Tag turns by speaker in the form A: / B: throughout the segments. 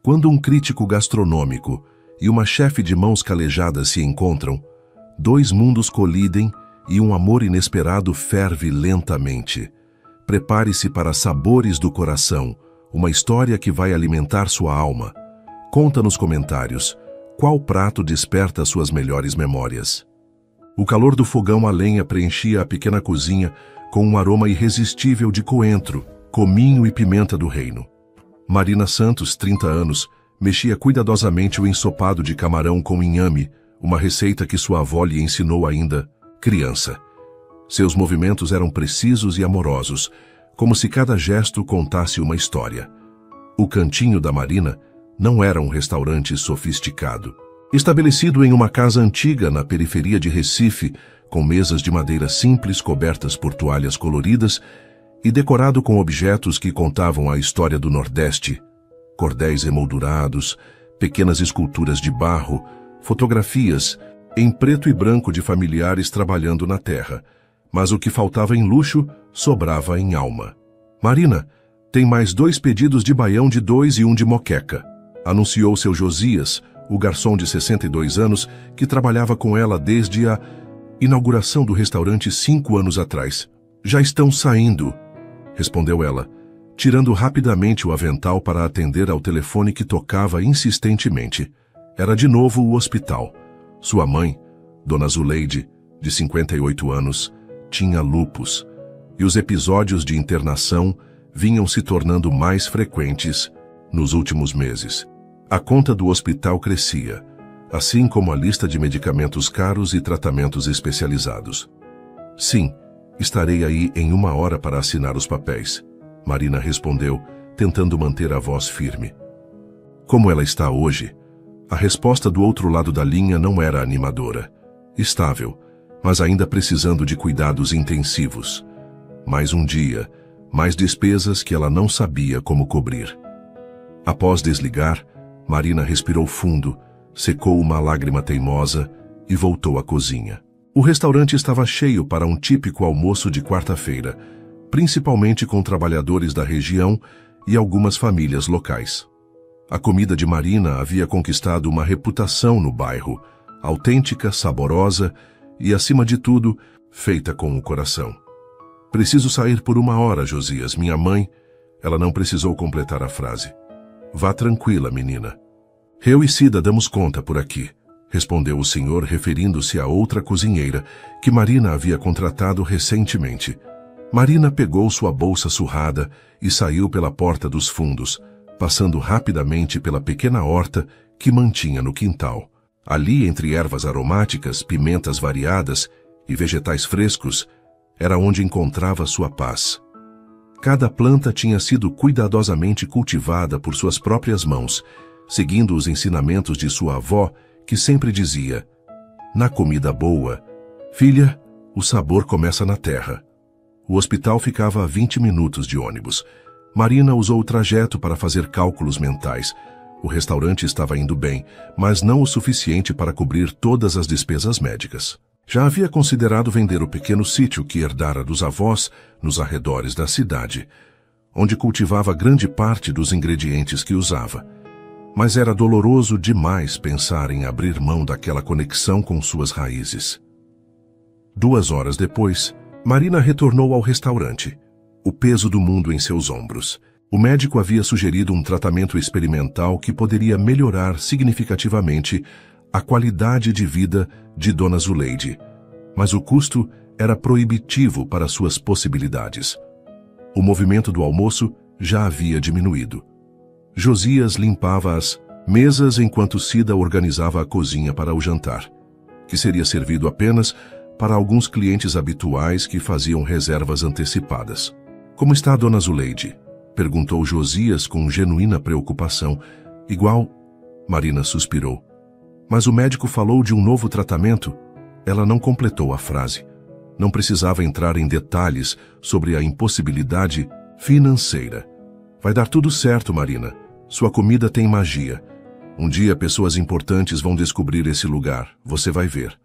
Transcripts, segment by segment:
A: Quando um crítico gastronômico e uma chefe de mãos calejadas se encontram, dois mundos colidem e um amor inesperado ferve lentamente. Prepare-se para sabores do coração, uma história que vai alimentar sua alma. Conta nos comentários qual prato desperta suas melhores memórias. O calor do fogão a lenha preenchia a pequena cozinha com um aroma irresistível de coentro, cominho e pimenta do reino. Marina Santos, 30 anos, mexia cuidadosamente o ensopado de camarão com inhame, uma receita que sua avó lhe ensinou ainda criança. Seus movimentos eram precisos e amorosos, como se cada gesto contasse uma história. O cantinho da Marina não era um restaurante sofisticado. Estabelecido em uma casa antiga na periferia de Recife, com mesas de madeira simples cobertas por toalhas coloridas e decorado com objetos que contavam a história do Nordeste, cordéis emoldurados, pequenas esculturas de barro, fotografias em preto e branco de familiares trabalhando na terra, mas o que faltava em luxo sobrava em alma. Marina, tem mais 2 pedidos de baião de 2 e um de moqueca, anunciou seu Josias, o garçom de 62 anos que trabalhava com ela desde a inauguração do restaurante 5 anos atrás. Já estão saindo, respondeu ela, tirando rapidamente o avental para atender ao telefone que tocava insistentemente. Era de novo o hospital. Sua mãe, Dona Zuleide, de 58 anos, tinha lúpus, e os episódios de internação vinham se tornando mais frequentes nos últimos meses. A conta do hospital crescia, assim como a lista de medicamentos caros e tratamentos especializados. Sim, estarei aí em 1 hora para assinar os papéis, Marina respondeu, tentando manter a voz firme. Como ela está hoje? A resposta do outro lado da linha não era animadora. Estável, mas ainda precisando de cuidados intensivos. Mais um dia, mais despesas que ela não sabia como cobrir. Após desligar, Marina respirou fundo, secou uma lágrima teimosa e voltou à cozinha. O restaurante estava cheio para um típico almoço de quarta-feira, principalmente com trabalhadores da região e algumas famílias locais. A comida de Marina havia conquistado uma reputação no bairro, autêntica, saborosa e, acima de tudo, feita com o coração. Preciso sair por 1 hora, Josias, minha mãe. Ela não precisou completar a frase. Vá tranquila, menina. Eu e Cida damos conta por aqui, respondeu o senhor, referindo-se a outra cozinheira que Marina havia contratado recentemente. Marina pegou sua bolsa surrada e saiu pela porta dos fundos, passando rapidamente pela pequena horta que mantinha no quintal. Ali, entre ervas aromáticas, pimentas variadas e vegetais frescos, era onde encontrava sua paz. Cada planta tinha sido cuidadosamente cultivada por suas próprias mãos, seguindo os ensinamentos de sua avó, que sempre dizia: na comida boa, filha, o sabor começa na terra. O hospital ficava a 20 minutos de ônibus. Marina usou o trajeto para fazer cálculos mentais. O restaurante estava indo bem, mas não o suficiente para cobrir todas as despesas médicas. Já havia considerado vender o pequeno sítio que herdara dos avós nos arredores da cidade, onde cultivava grande parte dos ingredientes que usava. Mas era doloroso demais pensar em abrir mão daquela conexão com suas raízes. 2 horas depois, Marina retornou ao restaurante, o peso do mundo em seus ombros. O médico havia sugerido um tratamento experimental que poderia melhorar significativamente a qualidade de vida de Dona Zuleide, mas o custo era proibitivo para suas possibilidades. O movimento do almoço já havia diminuído. Josias limpava as mesas enquanto Cida organizava a cozinha para o jantar, que seria servido apenas para alguns clientes habituais que faziam reservas antecipadas. Como está a Dona Zuleide? Perguntou Josias com genuína preocupação. Igual, Marina suspirou. Mas o médico falou de um novo tratamento. Ela não completou a frase. Não precisava entrar em detalhes sobre a impossibilidade financeira. Vai dar tudo certo, Marina. Sua comida tem magia. Um dia pessoas importantes vão descobrir esse lugar. Você vai ver.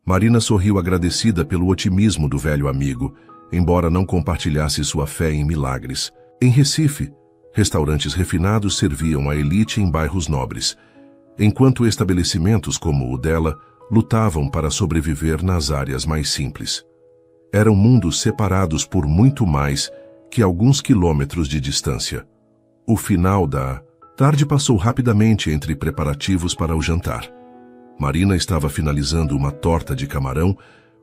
A: Marina sorriu agradecida pelo otimismo do velho amigo, embora não compartilhasse sua fé em milagres. Em Recife, Restaurantes refinados serviam a elite em bairros nobres, enquanto estabelecimentos como o dela lutavam para sobreviver nas áreas mais simples. Eram mundos separados por muito mais que alguns quilômetros de distância. O final da tarde passou rapidamente entre preparativos para o jantar. Marina estava finalizando uma torta de camarão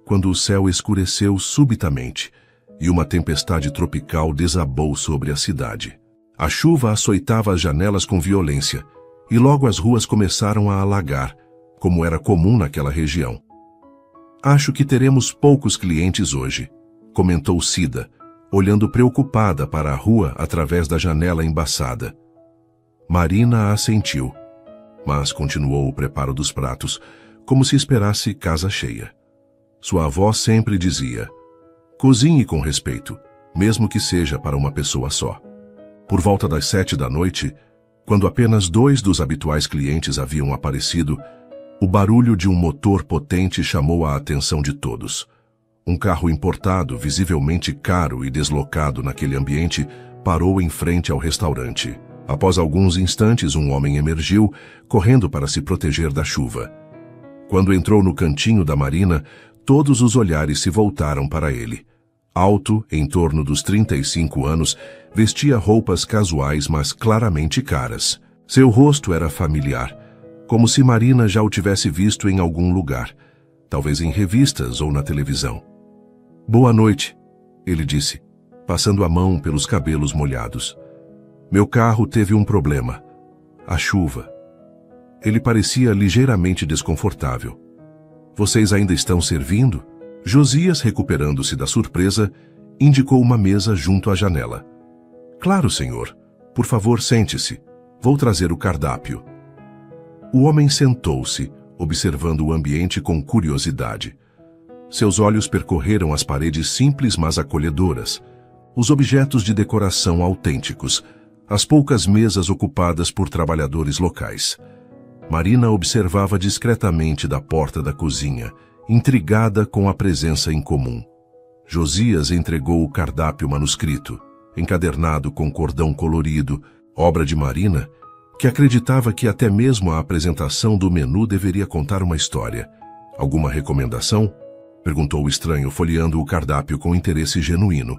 A: quando o céu escureceu subitamente e uma tempestade tropical desabou sobre a cidade. A chuva açoitava as janelas com violência e logo as ruas começaram a alagar, como era comum naquela região. "Acho que teremos poucos clientes hoje", comentou Cida, olhando preocupada para a rua através da janela embaçada. Marina assentiu, mas continuou o preparo dos pratos, como se esperasse casa cheia. Sua avó sempre dizia: "Cozinhe com respeito, mesmo que seja para uma pessoa só." Por volta das 7 da noite, quando apenas 2 dos habituais clientes haviam aparecido, o barulho de um motor potente chamou a atenção de todos. Um carro importado, visivelmente caro e deslocado naquele ambiente, parou em frente ao restaurante. Após alguns instantes, um homem emergiu, correndo para se proteger da chuva. Quando entrou no cantinho da Marina, todos os olhares se voltaram para ele. Alto, em torno dos 35 anos, vestia roupas casuais, mas claramente caras. Seu rosto era familiar, como se Marina já o tivesse visto em algum lugar, talvez em revistas ou na televisão. "Boa noite", ele disse, passando a mão pelos cabelos molhados. "Meu carro teve um problema. A chuva." Ele parecia ligeiramente desconfortável. "Vocês ainda estão servindo?" Josias, recuperando-se da surpresa, indicou uma mesa junto à janela. "Claro, senhor. Por favor, sente-se. Vou trazer o cardápio." O homem sentou-se, observando o ambiente com curiosidade. Seus olhos percorreram as paredes simples mas acolhedoras, os objetos de decoração autênticos, as poucas mesas ocupadas por trabalhadores locais. Marina observava discretamente da porta da cozinha, intrigada com a presença incomum. Josias entregou o cardápio manuscrito, encadernado com cordão colorido, obra de Marina, que acreditava que até mesmo a apresentação do menu deveria contar uma história. "Alguma recomendação?" perguntou o estranho, folheando o cardápio com interesse genuíno.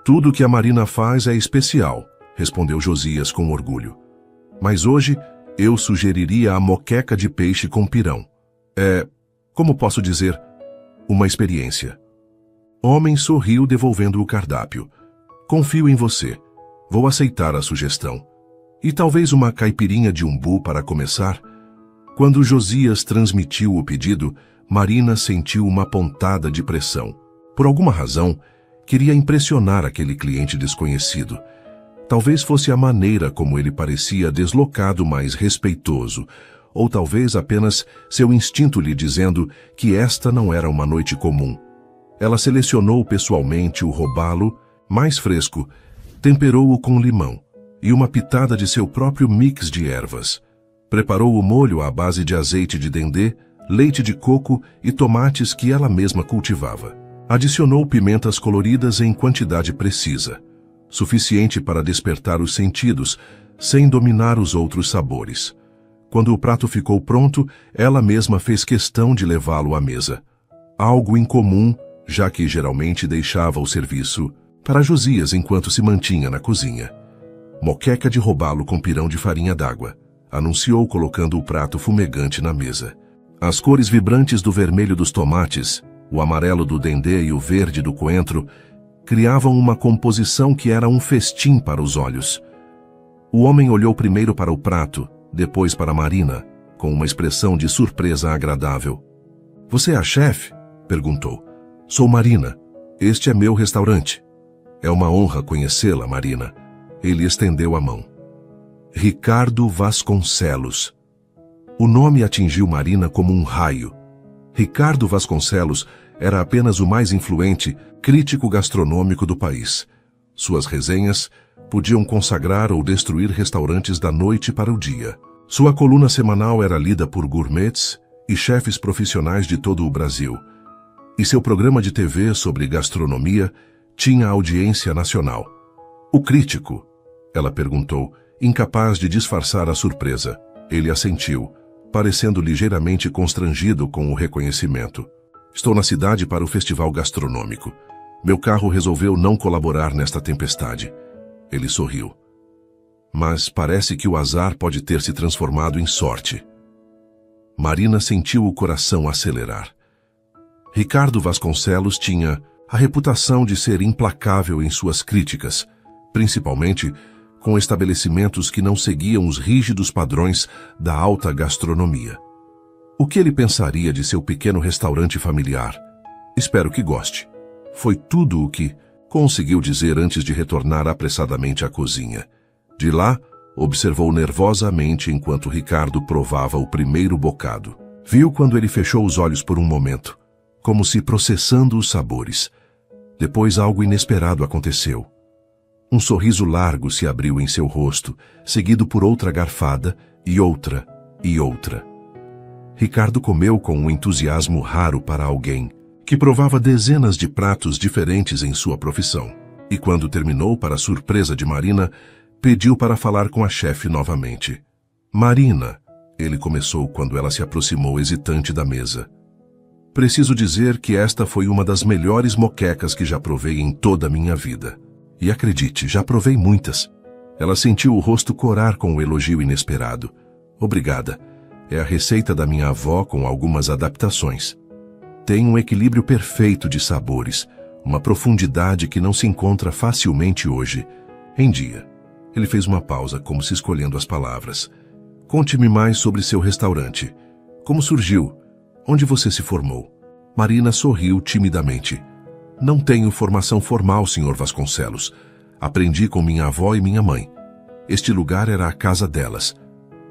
A: "Tudo que a Marina faz é especial", respondeu Josias com orgulho. "Mas hoje eu sugeriria a moqueca de peixe com pirão. Como posso dizer, uma experiência." O homem sorriu, devolvendo o cardápio. "Confio em você. Vou aceitar a sugestão. E talvez uma caipirinha de umbu para começar?" Quando Josias transmitiu o pedido, Marina sentiu uma pontada de pressão. Por alguma razão, queria impressionar aquele cliente desconhecido. Talvez fosse a maneira como ele parecia deslocado, mas respeitoso, ou talvez apenas seu instinto lhe dizendo que esta não era uma noite comum. Ela selecionou pessoalmente o robalo, mais fresco, temperou-o com limão e uma pitada de seu próprio mix de ervas. Preparou o molho à base de azeite de dendê, leite de coco e tomates que ela mesma cultivava. Adicionou pimentas coloridas em quantidade precisa, suficiente para despertar os sentidos, sem dominar os outros sabores. Quando o prato ficou pronto, ela mesma fez questão de levá-lo à mesa. Algo incomum, já que geralmente deixava o serviço para Josias enquanto se mantinha na cozinha. "Moqueca de robalo com pirão de farinha d'água", anunciou, colocando o prato fumegante na mesa. As cores vibrantes do vermelho dos tomates, o amarelo do dendê e o verde do coentro criavam uma composição que era um festim para os olhos. O homem olhou primeiro para o prato, depois para Marina, com uma expressão de surpresa agradável. "Você é a chefe?" perguntou. "Sou Marina. Este é meu restaurante." "É uma honra conhecê-la, Marina." Ele estendeu a mão. Ricardo Vasconcelos. O nome atingiu Marina como um raio. Ricardo Vasconcelos era apenas o mais influente crítico gastronômico do país. Suas resenhas podiam consagrar ou destruir restaurantes da noite para o dia. Sua coluna semanal era lida por gourmets e chefes profissionais de todo o Brasil. E seu programa de TV sobre gastronomia tinha audiência nacional. O crítico Ela perguntou, incapaz de disfarçar a surpresa. Ele assentiu, parecendo ligeiramente constrangido com o reconhecimento. Estou na cidade para o festival gastronômico. Meu carro resolveu não colaborar nesta tempestade. Ele sorriu. Mas parece que o azar pode ter se transformado em sorte. Marina sentiu o coração acelerar. Ricardo Vasconcelos tinha a reputação de ser implacável em suas críticas, principalmente com estabelecimentos que não seguiam os rígidos padrões da alta gastronomia. O que ele pensaria de seu pequeno restaurante familiar? Espero que goste. Foi tudo o que conseguiu dizer antes de retornar apressadamente à cozinha. De lá, observou nervosamente enquanto Ricardo provava o primeiro bocado. Viu quando ele fechou os olhos por um momento, como se processando os sabores. Depois algo inesperado aconteceu. Um sorriso largo se abriu em seu rosto, seguido por outra garfada e outra e outra. Ricardo comeu com um entusiasmo raro para alguém que provava dezenas de pratos diferentes em sua profissão. E quando terminou, para a surpresa de Marina, pediu para falar com a chefe novamente. Marina, ele começou quando ela se aproximou hesitante da mesa. Preciso dizer que esta foi uma das melhores moquecas que já provei em toda a minha vida. E acredite, já provei muitas. Ela sentiu o rosto corar com o elogio inesperado. Obrigada. É a receita da minha avó com algumas adaptações. Tem um equilíbrio perfeito de sabores, uma profundidade que não se encontra facilmente hoje em dia. Ele fez uma pausa, como se escolhendo as palavras. Conte-me mais sobre seu restaurante. Como surgiu? Onde você se formou? Marina sorriu timidamente. Não tenho formação formal, Sr. Vasconcelos. Aprendi com minha avó e minha mãe. Este lugar era a casa delas.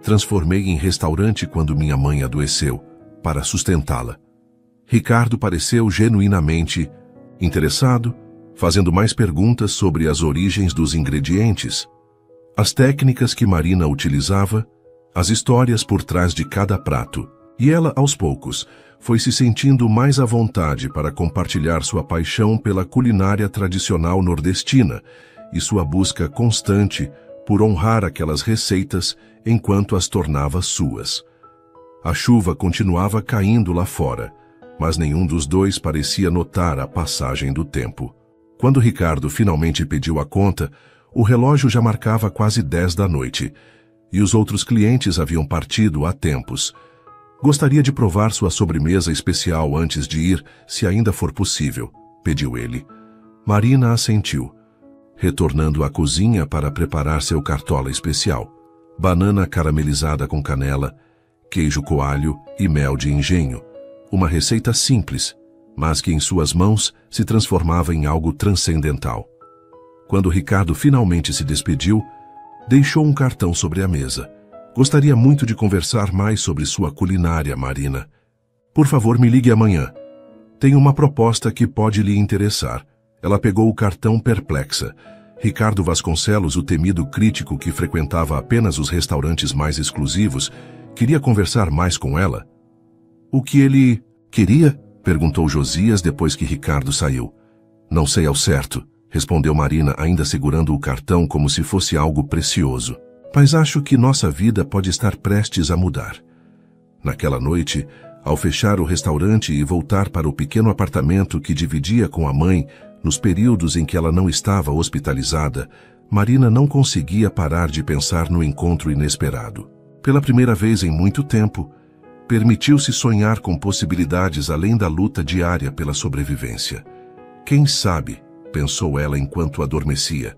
A: Transformei em restaurante quando minha mãe adoeceu, para sustentá-la. Ricardo pareceu genuinamente interessado, fazendo mais perguntas sobre as origens dos ingredientes, as técnicas que Marina utilizava, as histórias por trás de cada prato. E ela, aos poucos, foi se sentindo mais à vontade para compartilhar sua paixão pela culinária tradicional nordestina e sua busca constante por honrar aquelas receitas enquanto as tornava suas. A chuva continuava caindo lá fora, mas nenhum dos dois parecia notar a passagem do tempo. Quando Ricardo finalmente pediu a conta, o relógio já marcava quase 10 da noite, e os outros clientes haviam partido há tempos. Gostaria de provar sua sobremesa especial antes de ir, se ainda for possível, pediu ele. Marina assentiu, retornando à cozinha para preparar seu cartola especial. Banana caramelizada com canela, queijo coalho e mel de engenho. Uma receita simples, mas que em suas mãos se transformava em algo transcendental. Quando Ricardo finalmente se despediu, deixou um cartão sobre a mesa. Gostaria muito de conversar mais sobre sua culinária, Marina. Por favor, me ligue amanhã. Tenho uma proposta que pode lhe interessar. Ela pegou o cartão perplexa. Ricardo Vasconcelos, o temido crítico que frequentava apenas os restaurantes mais exclusivos, queria conversar mais com ela. O que ele queria? Perguntou Josias depois que Ricardo saiu. Não sei ao certo, respondeu Marina, ainda segurando o cartão como se fosse algo precioso. Mas acho que nossa vida pode estar prestes a mudar. Naquela noite, ao fechar o restaurante e voltar para o pequeno apartamento que dividia com a mãe nos períodos em que ela não estava hospitalizada, Marina não conseguia parar de pensar no encontro inesperado. Pela primeira vez em muito tempo, permitiu-se sonhar com possibilidades além da luta diária pela sobrevivência. Quem sabe, pensou ela enquanto adormecia,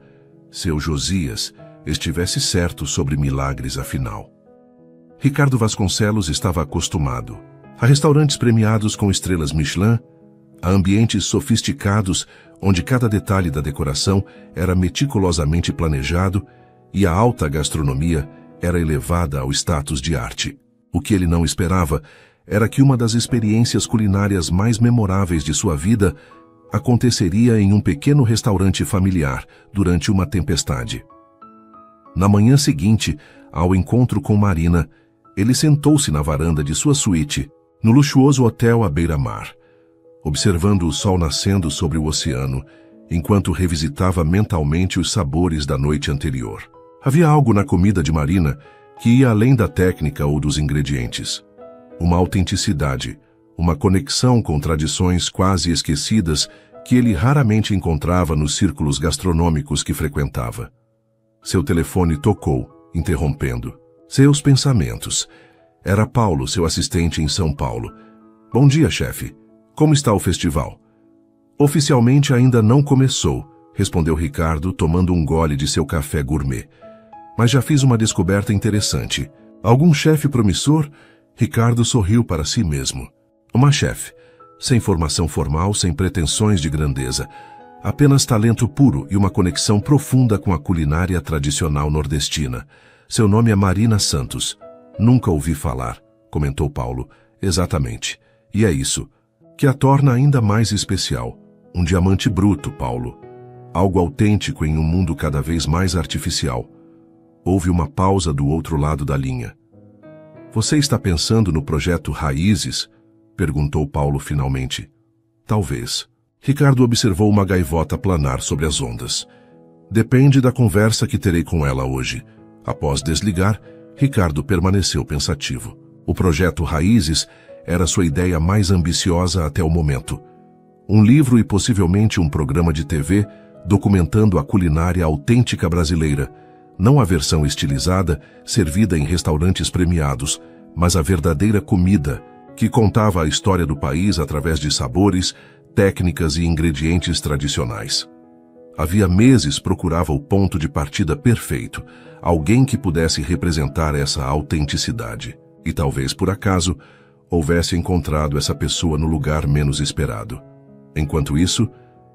A: seu Josias estivesse certo sobre milagres afinal. Ricardo Vasconcelos estava acostumado a restaurantes premiados com estrelas Michelin, a ambientes sofisticados onde cada detalhe da decoração era meticulosamente planejado e a alta gastronomia era elevada ao status de arte. O que ele não esperava era que uma das experiências culinárias mais memoráveis de sua vida aconteceria em um pequeno restaurante familiar durante uma tempestade. Na manhã seguinte, ao encontro com Marina, ele sentou-se na varanda de sua suíte, no luxuoso hotel à beira-mar, observando o sol nascendo sobre o oceano, enquanto revisitava mentalmente os sabores da noite anterior. Havia algo na comida de Marina que ia além da técnica ou dos ingredientes. Uma autenticidade, uma conexão com tradições quase esquecidas que ele raramente encontrava nos círculos gastronômicos que frequentava. Seu telefone tocou, interrompendo. Seus pensamentos. Era Paulo, seu assistente em São Paulo. Bom dia, chefe. Como está o festival? Oficialmente ainda não começou, respondeu Ricardo, tomando um gole de seu café gourmet. Mas já fiz uma descoberta interessante. Algum chefe promissor? Ricardo sorriu para si mesmo. Uma chefe, sem formação formal, sem pretensões de grandeza. Apenas talento puro e uma conexão profunda com a culinária tradicional nordestina. Seu nome é Marina Santos. Nunca ouvi falar, comentou Paulo. Exatamente. E é isso, que a torna ainda mais especial. Um diamante bruto, Paulo. Algo autêntico em um mundo cada vez mais artificial. Houve uma pausa do outro lado da linha. Você está pensando no projeto Raízes? Perguntou Paulo finalmente. Talvez. Ricardo observou uma gaivota planar sobre as ondas. Depende da conversa que terei com ela hoje. Após desligar, Ricardo permaneceu pensativo. O projeto Raízes era sua ideia mais ambiciosa até o momento. Um livro e possivelmente um programa de TV documentando a culinária autêntica brasileira, não a versão estilizada, servida em restaurantes premiados, mas a verdadeira comida, que contava a história do país através de sabores, técnicas e ingredientes tradicionais. Havia meses procurava o ponto de partida perfeito, alguém que pudesse representar essa autenticidade. E talvez, por acaso, houvesse encontrado essa pessoa no lugar menos esperado. Enquanto isso,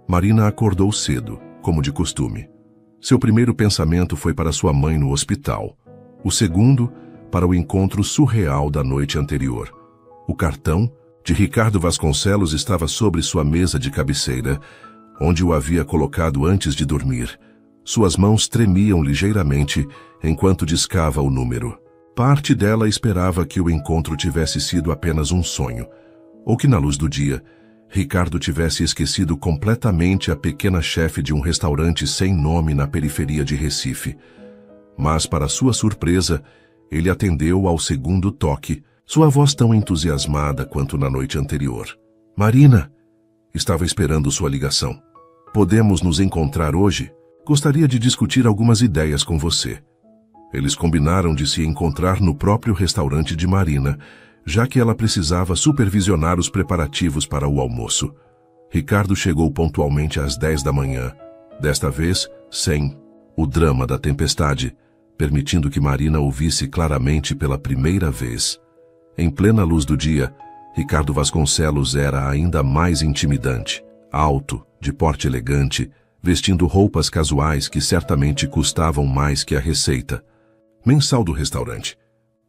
A: Marina acordou cedo, como de costume. Seu primeiro pensamento foi para sua mãe no hospital. O segundo, para o encontro surreal da noite anterior. O cartão de Ricardo Vasconcelos estava sobre sua mesa de cabeceira, onde o havia colocado antes de dormir. Suas mãos tremiam ligeiramente enquanto discava o número. Parte dela esperava que o encontro tivesse sido apenas um sonho, ou que na luz do dia, Ricardo tivesse esquecido completamente a pequena chefe de um restaurante sem nome na periferia de Recife. Mas, para sua surpresa, ele atendeu ao segundo toque, sua voz tão entusiasmada quanto na noite anterior. Marina! Estava esperando sua ligação. Podemos nos encontrar hoje? Gostaria de discutir algumas ideias com você. Eles combinaram de se encontrar no próprio restaurante de Marina, já que ela precisava supervisionar os preparativos para o almoço. Ricardo chegou pontualmente às 10 da manhã, desta vez sem o drama da tempestade, permitindo que Marina ouvisse claramente pela primeira vez. Em plena luz do dia, Ricardo Vasconcelos era ainda mais intimidante, alto, de porte elegante, vestindo roupas casuais que certamente custavam mais que a receita mensal do restaurante.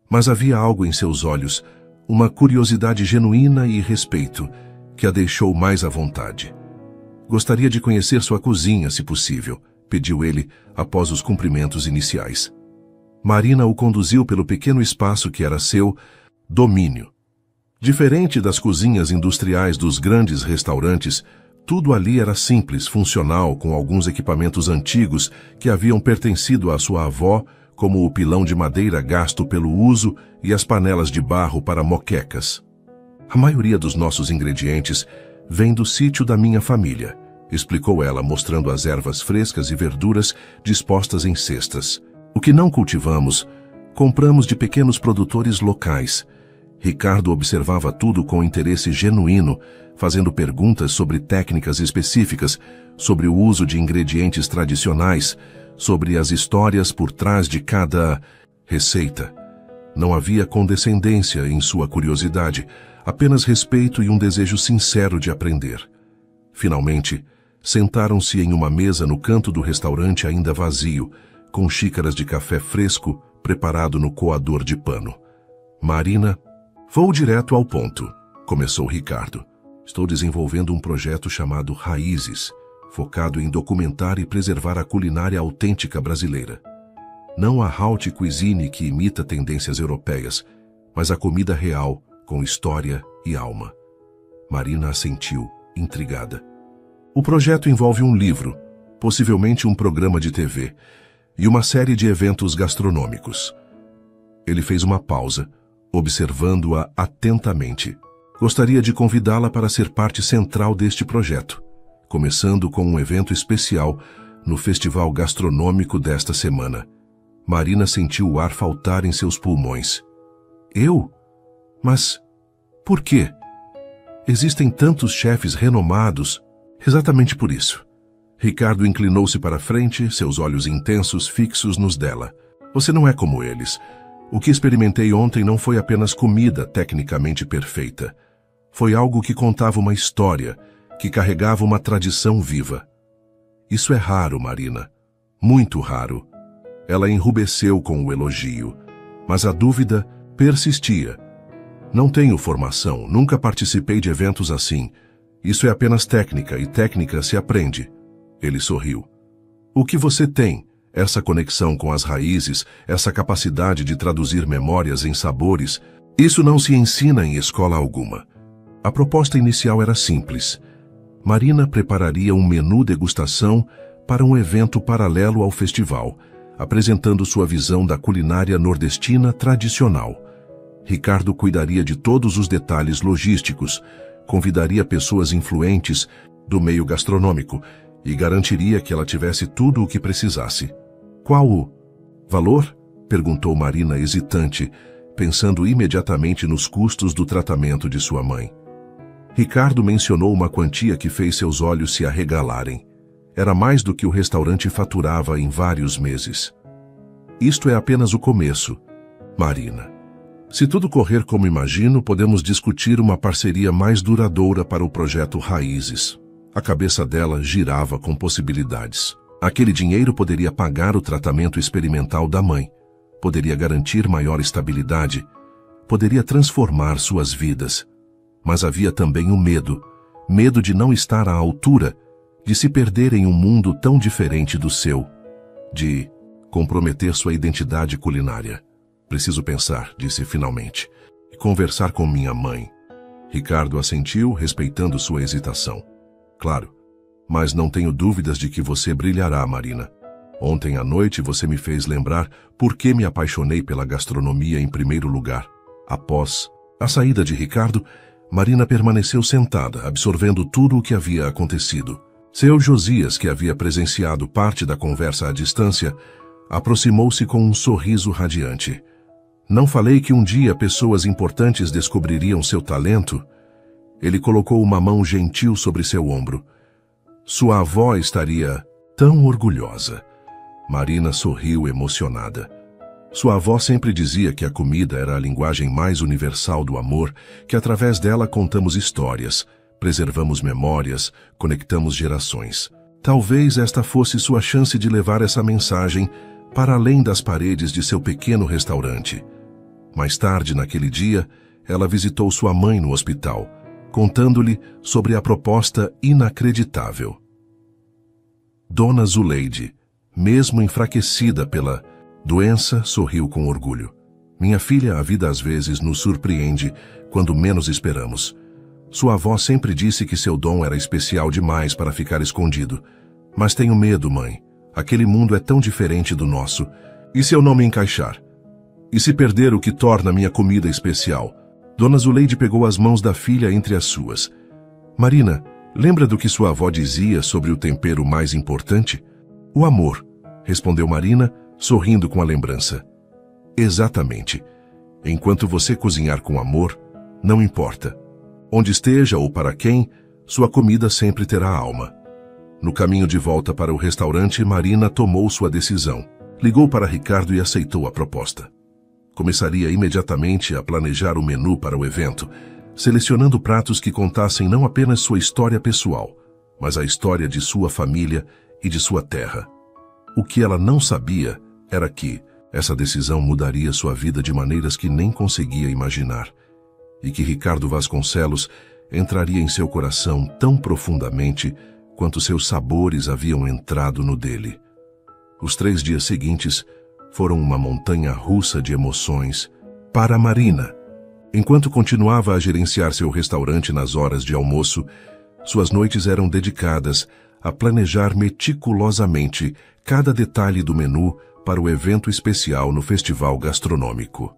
A: Mas havia algo em seus olhos, uma curiosidade genuína e respeito, que a deixou mais à vontade. Gostaria de conhecer sua cozinha, se possível, pediu ele após os cumprimentos iniciais. Marina o conduziu pelo pequeno espaço que era seu domínio. Diferente das cozinhas industriais dos grandes restaurantes, tudo ali era simples, funcional, com alguns equipamentos antigos que haviam pertencido à sua avó, como o pilão de madeira gasto pelo uso e as panelas de barro para moquecas. A maioria dos nossos ingredientes vem do sítio da minha família, explicou ela, mostrando as ervas frescas e verduras dispostas em cestas. O que não cultivamos, compramos de pequenos produtores locais. Ricardo observava tudo com interesse genuíno, fazendo perguntas sobre técnicas específicas, sobre o uso de ingredientes tradicionais, sobre as histórias por trás de cada receita. Não havia condescendência em sua curiosidade, apenas respeito e um desejo sincero de aprender. Finalmente, sentaram-se em uma mesa no canto do restaurante ainda vazio, com xícaras de café fresco preparado no coador de pano. Marina, vou direto ao ponto, começou Ricardo. Estou desenvolvendo um projeto chamado Raízes, focado em documentar e preservar a culinária autêntica brasileira. Não a haute cuisine que imita tendências europeias, mas a comida real, com história e alma. Marina assentiu, intrigada. O projeto envolve um livro, possivelmente um programa de TV, e uma série de eventos gastronômicos. Ele fez uma pausa, observando-a atentamente. Gostaria de convidá-la para ser parte central deste projeto, começando com um evento especial no festival gastronômico desta semana. Marina sentiu o ar faltar em seus pulmões. Eu? Mas por quê? Existem tantos chefes renomados. Exatamente por isso. Ricardo inclinou-se para a frente, seus olhos intensos fixos nos dela. Você não é como eles. O que experimentei ontem não foi apenas comida tecnicamente perfeita. Foi algo que contava uma história, que carregava uma tradição viva. Isso é raro, Marina. Muito raro. Ela enrubesceu com o elogio, mas a dúvida persistia. Não tenho formação, nunca participei de eventos assim. Isso é apenas técnica, e técnica se aprende. Ele sorriu. O que você tem? Essa conexão com as raízes, essa capacidade de traduzir memórias em sabores, isso não se ensina em escola alguma. A proposta inicial era simples. Marina prepararia um menu degustação para um evento paralelo ao festival, apresentando sua visão da culinária nordestina tradicional. Ricardo cuidaria de todos os detalhes logísticos, convidaria pessoas influentes do meio gastronômico e garantiria que ela tivesse tudo o que precisasse. Qual o valor? Perguntou Marina hesitante, pensando imediatamente nos custos do tratamento de sua mãe. Ricardo mencionou uma quantia que fez seus olhos se arregalarem. Era mais do que o restaurante faturava em vários meses. Isto é apenas o começo, Marina. Se tudo correr como imagino, podemos discutir uma parceria mais duradoura para o projeto Raízes. A cabeça dela girava com possibilidades. Aquele dinheiro poderia pagar o tratamento experimental da mãe, poderia garantir maior estabilidade, poderia transformar suas vidas. Mas havia também o medo de não estar à altura, de se perder em um mundo tão diferente do seu, de comprometer sua identidade culinária. Preciso pensar, disse finalmente, e conversar com minha mãe. Ricardo assentiu, respeitando sua hesitação. Claro, mas não tenho dúvidas de que você brilhará, Marina. Ontem à noite você me fez lembrar por que me apaixonei pela gastronomia em primeiro lugar. Após a saída de Ricardo, Marina permaneceu sentada, absorvendo tudo o que havia acontecido. Seu Josias, que havia presenciado parte da conversa à distância, aproximou-se com um sorriso radiante. Não falei que um dia pessoas importantes descobririam seu talento? Ele colocou uma mão gentil sobre seu ombro. Sua avó estaria tão orgulhosa. Marina sorriu emocionada. Sua avó sempre dizia que a comida era a linguagem mais universal do amor, que através dela contamos histórias, preservamos memórias, conectamos gerações. Talvez esta fosse sua chance de levar essa mensagem para além das paredes de seu pequeno restaurante. Mais tarde, naquele dia, ela visitou sua mãe no hospital, contando-lhe sobre a proposta inacreditável. Dona Zuleide, mesmo enfraquecida pela doença, sorriu com orgulho. Minha filha, a vida às vezes nos surpreende quando menos esperamos. Sua avó sempre disse que seu dom era especial demais para ficar escondido. Mas tenho medo, mãe. Aquele mundo é tão diferente do nosso. E se eu não me encaixar? E se perder o que torna minha comida especial? Dona Zuleide pegou as mãos da filha entre as suas. Marina, lembra do que sua avó dizia sobre o tempero mais importante? O amor, respondeu Marina, sorrindo com a lembrança. Exatamente. Enquanto você cozinhar com amor, não importa. Onde esteja ou para quem, sua comida sempre terá alma. No caminho de volta para o restaurante, Marina tomou sua decisão. Ligou para Ricardo e aceitou a proposta. Começaria imediatamente a planejar o menu para o evento, selecionando pratos que contassem não apenas sua história pessoal, mas a história de sua família e de sua terra. O que ela não sabia era que essa decisão mudaria sua vida de maneiras que nem conseguia imaginar, e que Ricardo Vasconcelos entraria em seu coração tão profundamente quanto seus sabores haviam entrado no dele. Os 3 dias seguintes foram uma montanha-russa de emoções para Marina. Enquanto continuava a gerenciar seu restaurante nas horas de almoço, suas noites eram dedicadas a planejar meticulosamente cada detalhe do menu para o evento especial no festival gastronômico.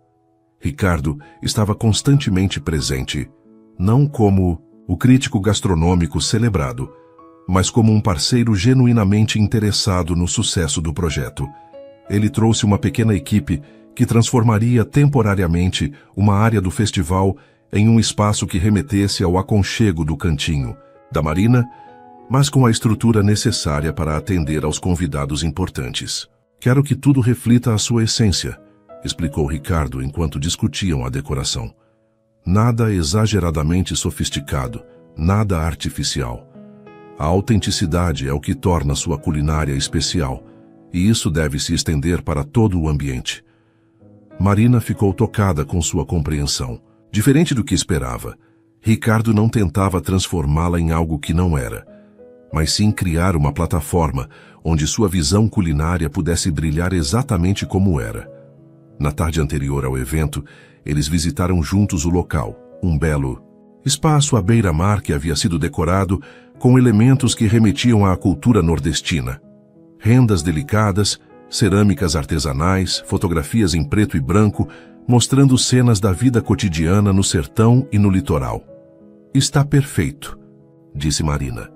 A: Ricardo estava constantemente presente, não como o crítico gastronômico celebrado, mas como um parceiro genuinamente interessado no sucesso do projeto. Ele trouxe uma pequena equipe que transformaria temporariamente uma área do festival em um espaço que remetesse ao aconchego do cantinho da Marina, mas com a estrutura necessária para atender aos convidados importantes. Quero que tudo reflita a sua essência, explicou Ricardo enquanto discutiam a decoração. Nada exageradamente sofisticado, nada artificial. A autenticidade é o que torna sua culinária especial, e isso deve se estender para todo o ambiente. Marina ficou tocada com sua compreensão. Diferente do que esperava, Ricardo não tentava transformá-la em algo que não era, mas sim criar uma plataforma onde sua visão culinária pudesse brilhar exatamente como era. Na tarde anterior ao evento, eles visitaram juntos o local, um belo espaço à beira-mar que havia sido decorado com elementos que remetiam à cultura nordestina. Rendas delicadas, cerâmicas artesanais, fotografias em preto e branco, mostrando cenas da vida cotidiana no sertão e no litoral. Está perfeito, disse Marina,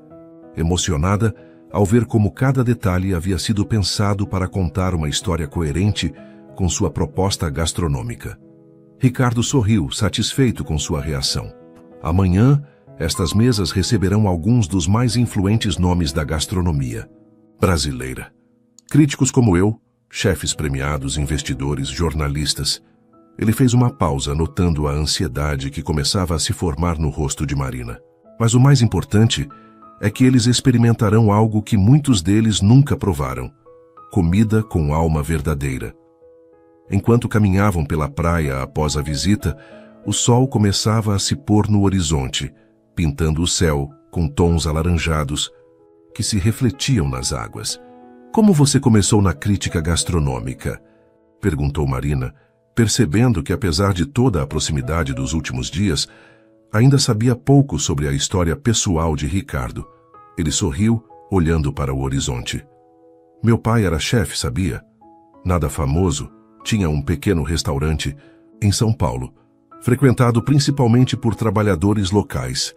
A: emocionada ao ver como cada detalhe havia sido pensado para contar uma história coerente com sua proposta gastronômica. Ricardo sorriu, satisfeito com sua reação. Amanhã, estas mesas receberão alguns dos mais influentes nomes da gastronomia brasileira. Críticos como eu, chefes premiados, investidores, jornalistas. Ele fez uma pausa, notando a ansiedade que começava a se formar no rosto de Marina. Mas o mais importante é que eles experimentarão algo que muitos deles nunca provaram: comida com alma verdadeira. Enquanto caminhavam pela praia após a visita, o sol começava a se pôr no horizonte, pintando o céu com tons alaranjados que se refletiam nas águas. Como você começou na crítica gastronômica? Perguntou Marina, percebendo que, apesar de toda a proximidade dos últimos dias, ainda sabia pouco sobre a história pessoal de Ricardo. Ele sorriu, olhando para o horizonte. Meu pai era chefe, sabia? Nada famoso, tinha um pequeno restaurante em São Paulo, frequentado principalmente por trabalhadores locais.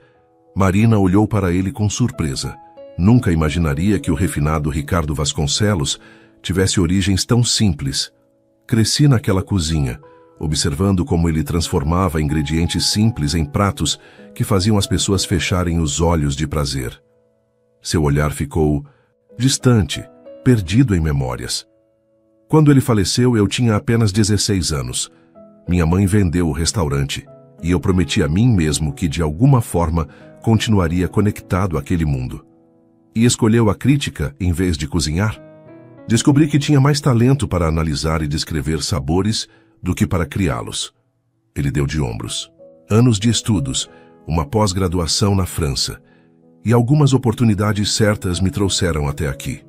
A: Marina olhou para ele com surpresa. Nunca imaginaria que o refinado Ricardo Vasconcelos tivesse origens tão simples. Cresci naquela cozinha, observando como ele transformava ingredientes simples em pratos que faziam as pessoas fecharem os olhos de prazer. Seu olhar ficou distante, perdido em memórias. Quando ele faleceu, eu tinha apenas 16 anos. Minha mãe vendeu o restaurante e eu prometi a mim mesmo que, de alguma forma, continuaria conectado àquele mundo. E escolheu a crítica em vez de cozinhar? Descobri que tinha mais talento para analisar e descrever sabores do que para criá-los. Ele deu de ombros. Anos de estudos, uma pós-graduação na França e algumas oportunidades certas me trouxeram até aqui.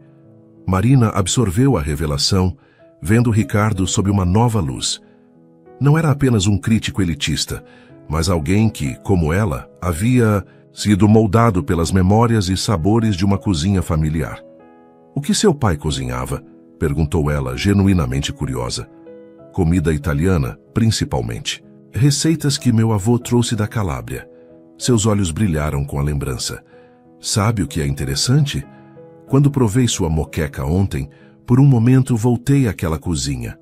A: Marina absorveu a revelação, vendo Ricardo sob uma nova luz. Não era apenas um crítico elitista, mas alguém que, como ela, havia sido moldado pelas memórias e sabores de uma cozinha familiar. O que seu pai cozinhava? Perguntou ela, genuinamente curiosa. Comida italiana, principalmente. Receitas que meu avô trouxe da Calábria. Seus olhos brilharam com a lembrança. Sabe o que é interessante? Quando provei sua moqueca ontem, por um momento voltei àquela cozinha.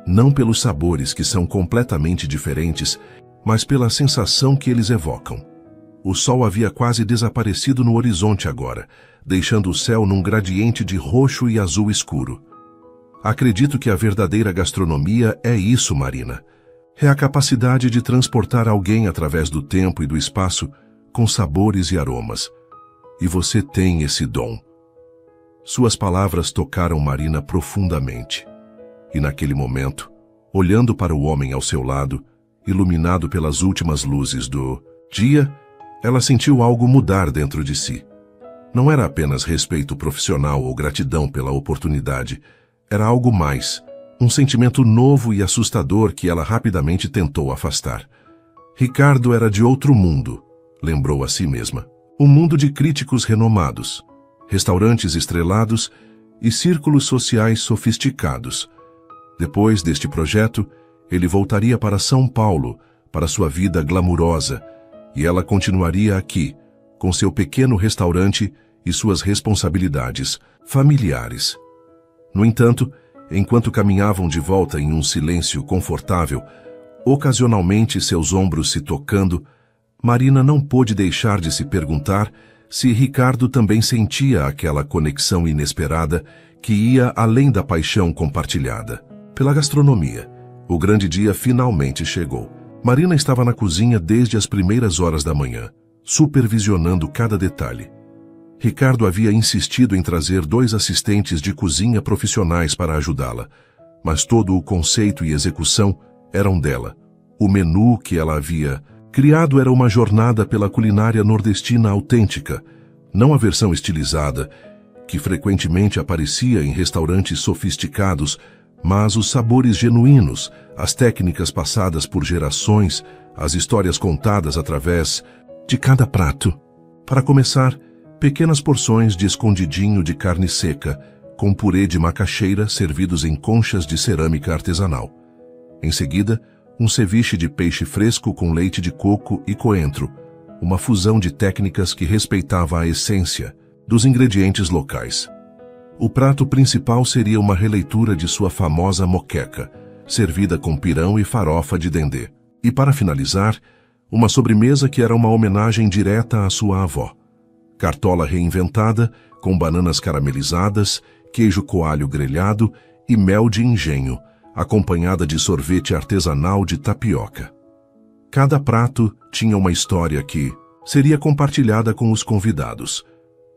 A: Não pelos sabores, que são completamente diferentes, mas pela sensação que eles evocam. O sol havia quase desaparecido no horizonte agora, deixando o céu num gradiente de roxo e azul escuro. Acredito que a verdadeira gastronomia é isso, Marina. É a capacidade de transportar alguém através do tempo e do espaço com sabores e aromas. E você tem esse dom. Suas palavras tocaram Marina profundamente. E naquele momento, olhando para o homem ao seu lado, iluminado pelas últimas luzes do dia, ela sentiu algo mudar dentro de si. Não era apenas respeito profissional ou gratidão pela oportunidade. Era algo mais, um sentimento novo e assustador que ela rapidamente tentou afastar. Ricardo era de outro mundo, lembrou a si mesma. Um mundo de críticos renomados, restaurantes estrelados e círculos sociais sofisticados. Depois deste projeto, ele voltaria para São Paulo, para sua vida glamurosa, e ela continuaria aqui, com seu pequeno restaurante e suas responsabilidades familiares. No entanto, enquanto caminhavam de volta em um silêncio confortável, ocasionalmente seus ombros se tocando, Marina não pôde deixar de se perguntar se Ricardo também sentia aquela conexão inesperada que ia além da paixão compartilhada pela gastronomia. O grande dia finalmente chegou. Marina estava na cozinha desde as primeiras horas da manhã, supervisionando cada detalhe. Ricardo havia insistido em trazer 2 assistentes de cozinha profissionais para ajudá-la, mas todo o conceito e execução eram dela. O menu que ela havia criado era uma jornada pela culinária nordestina autêntica, não a versão estilizada, que frequentemente aparecia em restaurantes sofisticados, mas os sabores genuínos, as técnicas passadas por gerações, as histórias contadas através de cada prato. Para começar, pequenas porções de escondidinho de carne seca, com purê de macaxeira servidos em conchas de cerâmica artesanal. Em seguida, um ceviche de peixe fresco com leite de coco e coentro, uma fusão de técnicas que respeitava a essência dos ingredientes locais. O prato principal seria uma releitura de sua famosa moqueca, servida com pirão e farofa de dendê. E para finalizar, uma sobremesa que era uma homenagem direta à sua avó. Cartola reinventada, com bananas caramelizadas, queijo coalho grelhado e mel de engenho, acompanhada de sorvete artesanal de tapioca. Cada prato tinha uma história que seria compartilhada com os convidados.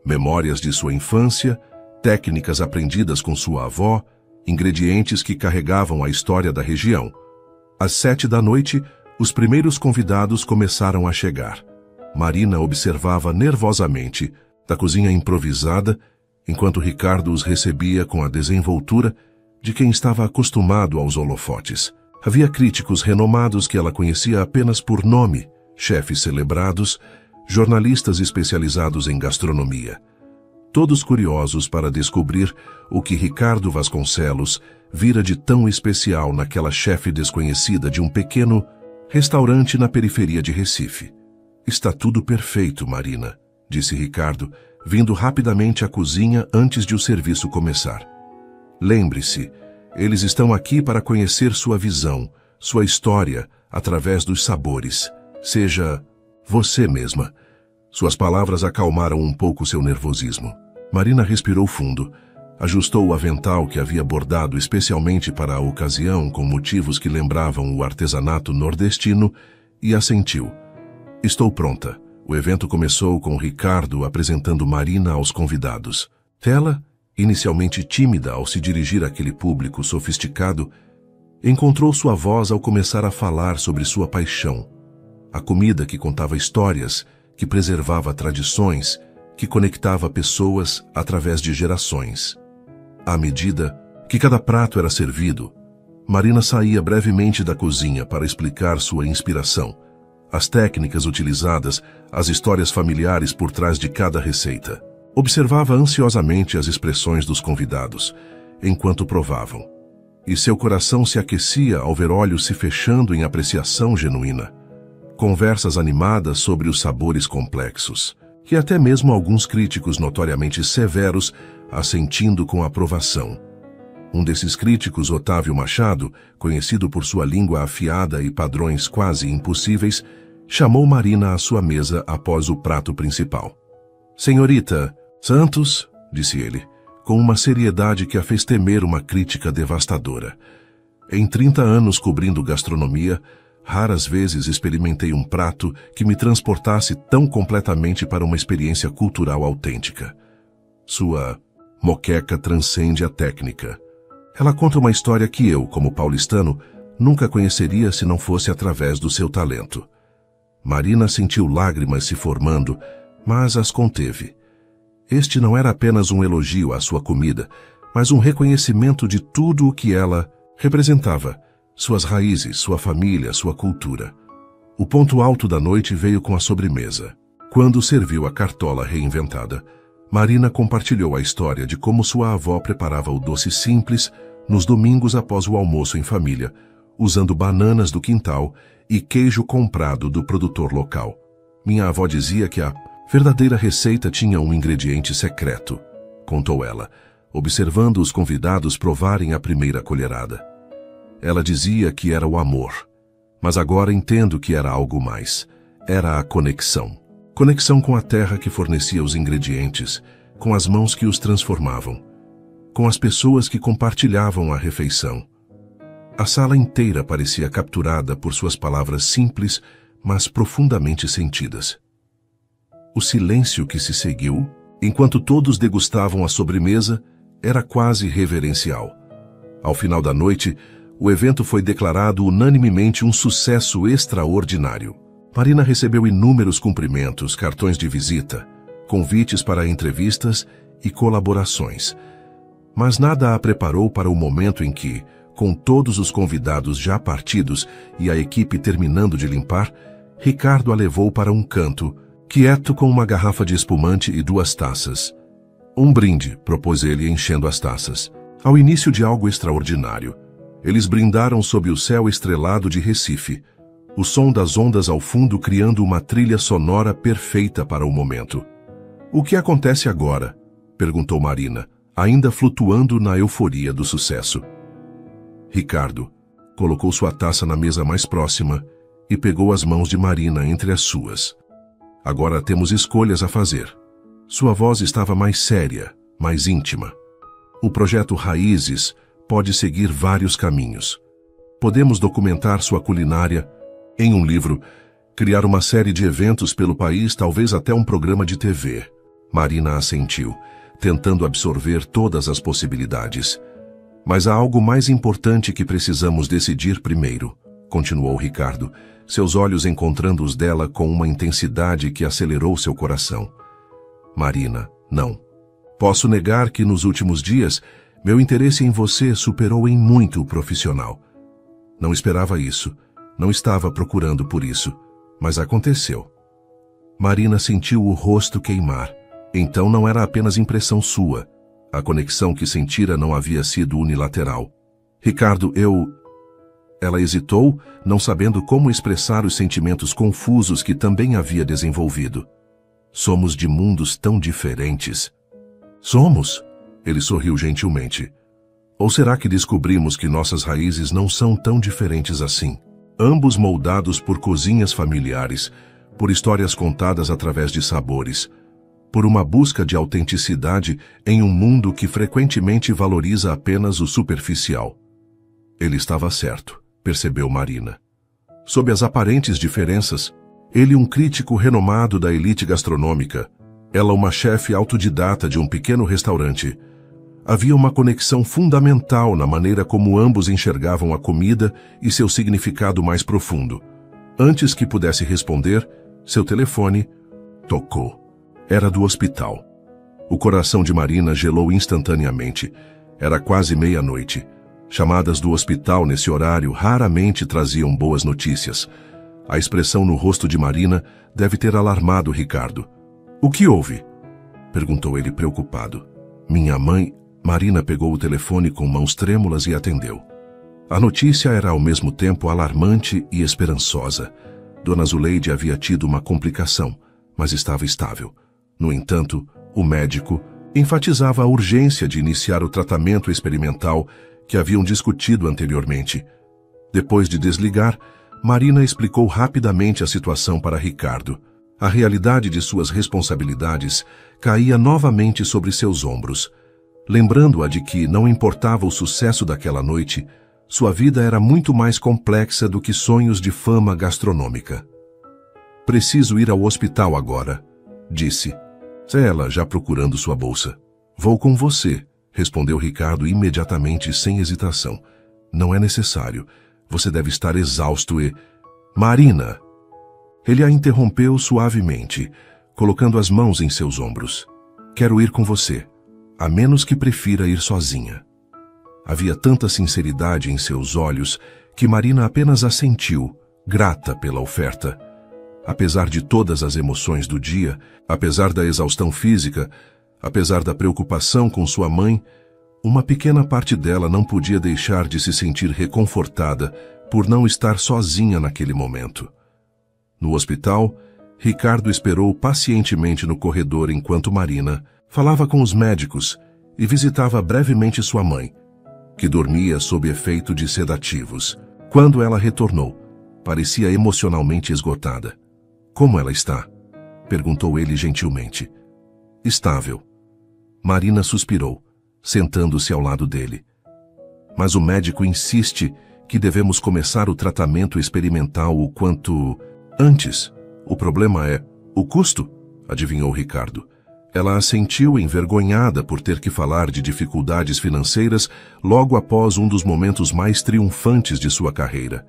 A: Memórias de sua infância, técnicas aprendidas com sua avó, ingredientes que carregavam a história da região. Às 7 da noite, os primeiros convidados começaram a chegar. Marina observava nervosamente da cozinha improvisada, enquanto Ricardo os recebia com a desenvoltura de quem estava acostumado aos holofotes. Havia críticos renomados que ela conhecia apenas por nome, chefes celebrados, jornalistas especializados em gastronomia. Todos curiosos para descobrir o que Ricardo Vasconcelos vira de tão especial naquela chefe desconhecida de um pequeno restaurante na periferia de Recife. Está tudo perfeito, Marina, disse Ricardo, vindo rapidamente à cozinha antes de o serviço começar. Lembre-se, eles estão aqui para conhecer sua visão, sua história, através dos sabores. Seja você mesma. Suas palavras acalmaram um pouco seu nervosismo. Marina respirou fundo, ajustou o avental que havia bordado especialmente para a ocasião com motivos que lembravam o artesanato nordestino e assentiu. Estou pronta. O evento começou com Ricardo apresentando Marina aos convidados. Ela, inicialmente tímida ao se dirigir àquele público sofisticado, encontrou sua voz ao começar a falar sobre sua paixão. A comida que contava histórias, que preservava tradições, que conectava pessoas através de gerações. À medida que cada prato era servido, Marina saía brevemente da cozinha para explicar sua inspiração, as técnicas utilizadas, as histórias familiares por trás de cada receita. Observava ansiosamente as expressões dos convidados, enquanto provavam, e seu coração se aquecia ao ver olhos se fechando em apreciação genuína. Conversas animadas sobre os sabores complexos, e até mesmo alguns críticos notoriamente severos assentindo com aprovação. Um desses críticos, Otávio Machado, conhecido por sua língua afiada e padrões quase impossíveis, chamou Marina à sua mesa após o prato principal. "Senhorita Santos", disse ele, com uma seriedade que a fez temer uma crítica devastadora. "Em 30 anos cobrindo gastronomia, raras vezes experimentei um prato que me transportasse tão completamente para uma experiência cultural autêntica. Sua moqueca transcende a técnica. Ela conta uma história que eu, como paulistano, nunca conheceria se não fosse através do seu talento." Marina sentiu lágrimas se formando, mas as conteve. Este não era apenas um elogio à sua comida, mas um reconhecimento de tudo o que ela representava, suas raízes, sua família, sua cultura. O ponto alto da noite veio com a sobremesa. Quando serviu a cartola reinventada, Marina compartilhou a história de como sua avó preparava o doce simples nos domingos após o almoço em família, usando bananas do quintal e queijo comprado do produtor local. Minha avó dizia que a verdadeira receita tinha um ingrediente secreto, contou ela, observando os convidados provarem a primeira colherada. Ela dizia que era o amor, mas agora entendo que era algo mais. Era a conexão. Conexão com a terra que fornecia os ingredientes, com as mãos que os transformavam, com as pessoas que compartilhavam a refeição. A sala inteira parecia capturada por suas palavras simples, mas profundamente sentidas. O silêncio que se seguiu, enquanto todos degustavam a sobremesa, era quase reverencial. Ao final da noite, o evento foi declarado unanimemente um sucesso extraordinário. Marina recebeu inúmeros cumprimentos, cartões de visita, convites para entrevistas e colaborações. Mas nada a preparou para o momento em que, com todos os convidados já partidos e a equipe terminando de limpar, Ricardo a levou para um canto, quieto com uma garrafa de espumante e 2 taças. Um brinde, propôs ele enchendo as taças, ao início de algo extraordinário. Eles brindaram sob o céu estrelado de Recife, o som das ondas ao fundo criando uma trilha sonora perfeita para o momento. O que acontece agora? Perguntou Marina, ainda flutuando na euforia do sucesso. Ricardo colocou sua taça na mesa mais próxima e pegou as mãos de Marina entre as suas. Agora temos escolhas a fazer. Sua voz estava mais séria, mais íntima. O projeto Raízes pode seguir vários caminhos. Podemos documentar sua culinária em um livro, criar uma série de eventos pelo país, talvez até um programa de TV. Marina assentiu, tentando absorver todas as possibilidades. Mas há algo mais importante que precisamos decidir primeiro, continuou Ricardo, seus olhos encontrando os dela com uma intensidade que acelerou seu coração. Marina, não. Posso negar que nos últimos dias, meu interesse em você superou em muito o profissional. Não esperava isso. Não estava procurando por isso, mas aconteceu. Marina sentiu o rosto queimar. Então não era apenas impressão sua. A conexão que sentira não havia sido unilateral. Ricardo, Ela hesitou, não sabendo como expressar os sentimentos confusos que também havia desenvolvido. Somos de mundos tão diferentes. Somos? Ele sorriu gentilmente. Ou será que descobrimos que nossas raízes não são tão diferentes assim? Ambos moldados por cozinhas familiares, por histórias contadas através de sabores, por uma busca de autenticidade em um mundo que frequentemente valoriza apenas o superficial. Ele estava certo, percebeu Marina. Sob as aparentes diferenças, ele um crítico renomado da elite gastronômica, ela uma chefe autodidata de um pequeno restaurante. Havia uma conexão fundamental na maneira como ambos enxergavam a comida e seu significado mais profundo. Antes que pudesse responder, seu telefone tocou. Era do hospital. O coração de Marina gelou instantaneamente. Era quase meia-noite. Chamadas do hospital nesse horário raramente traziam boas notícias. A expressão no rosto de Marina deve ter alarmado Ricardo. O que houve? Perguntou ele preocupado. Minha mãe... Marina pegou o telefone com mãos trêmulas e atendeu. A notícia era ao mesmo tempo alarmante e esperançosa. Dona Zuleide havia tido uma complicação, mas estava estável. No entanto, o médico enfatizava a urgência de iniciar o tratamento experimental que haviam discutido anteriormente. Depois de desligar, Marina explicou rapidamente a situação para Ricardo. A realidade de suas responsabilidades caía novamente sobre seus ombros. Lembrando-a de que não importava o sucesso daquela noite, sua vida era muito mais complexa do que sonhos de fama gastronômica. Preciso ir ao hospital agora, disse. Ela já procurando sua bolsa. Vou com você, respondeu Ricardo imediatamente sem hesitação. Não é necessário. Você deve estar exausto e... Marina! Ele a interrompeu suavemente, colocando as mãos em seus ombros. Quero ir com você. A menos que prefira ir sozinha. Havia tanta sinceridade em seus olhos que Marina apenas assentiu, grata pela oferta. Apesar de todas as emoções do dia, apesar da exaustão física, Apesar da preocupação com sua mãe, uma pequena parte dela não podia deixar de se sentir reconfortada por não estar sozinha naquele momento. No hospital, Ricardo esperou pacientemente no corredor enquanto Marina falava com os médicos e visitava brevemente sua mãe, que dormia sob efeito de sedativos. Quando ela retornou, parecia emocionalmente esgotada. "Como ela está?" perguntou ele gentilmente. "Estável." Marina suspirou, sentando-se ao lado dele. "Mas o médico insiste que devemos começar o tratamento experimental o quanto antes. O problema é o custo?" adivinhou Ricardo. Ela assentiu envergonhada por ter que falar de dificuldades financeiras logo após um dos momentos mais triunfantes de sua carreira.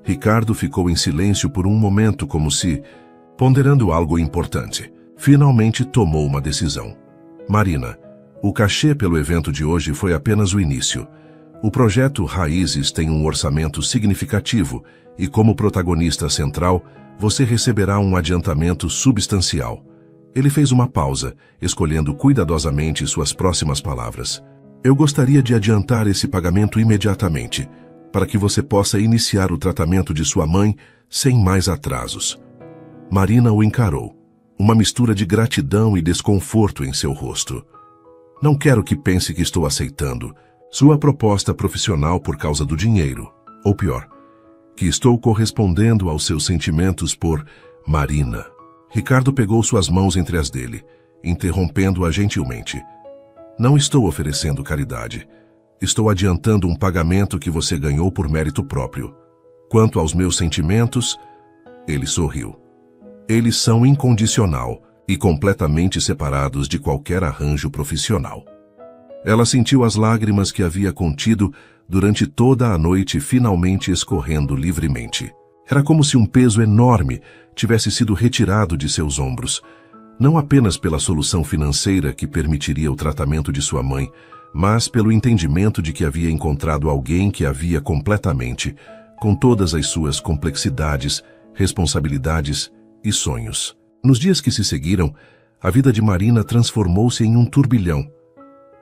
A: Ricardo ficou em silêncio por um momento, como se ponderando algo importante. Finalmente tomou uma decisão. "Marina, o cachê pelo evento de hoje foi apenas o início. O projeto Raízes tem um orçamento significativo e, como protagonista central, você receberá um adiantamento substancial." Ele fez uma pausa, escolhendo cuidadosamente suas próximas palavras. "Eu gostaria de adiantar esse pagamento imediatamente, para que você possa iniciar o tratamento de sua mãe sem mais atrasos." Marina o encarou, uma mistura de gratidão e desconforto em seu rosto. "Não quero que pense que estou aceitando sua proposta profissional por causa do dinheiro, ou pior, que estou correspondendo aos seus sentimentos por Marina." Ricardo pegou suas mãos entre as dele, interrompendo-a gentilmente. "Não estou oferecendo caridade. Estou adiantando um pagamento que você ganhou por mérito próprio. Quanto aos meus sentimentos..." Ele sorriu. "Eles são incondicional e completamente separados de qualquer arranjo profissional." Ela sentiu as lágrimas que havia contido durante toda a noite finalmente escorrendo livremente. Era como se um peso enorme tivesse sido retirado de seus ombros, não apenas pela solução financeira que permitiria o tratamento de sua mãe, mas pelo entendimento de que havia encontrado alguém que a via completamente, com todas as suas complexidades, responsabilidades e sonhos. Nos dias que se seguiram, a vida de Marina transformou-se em um turbilhão.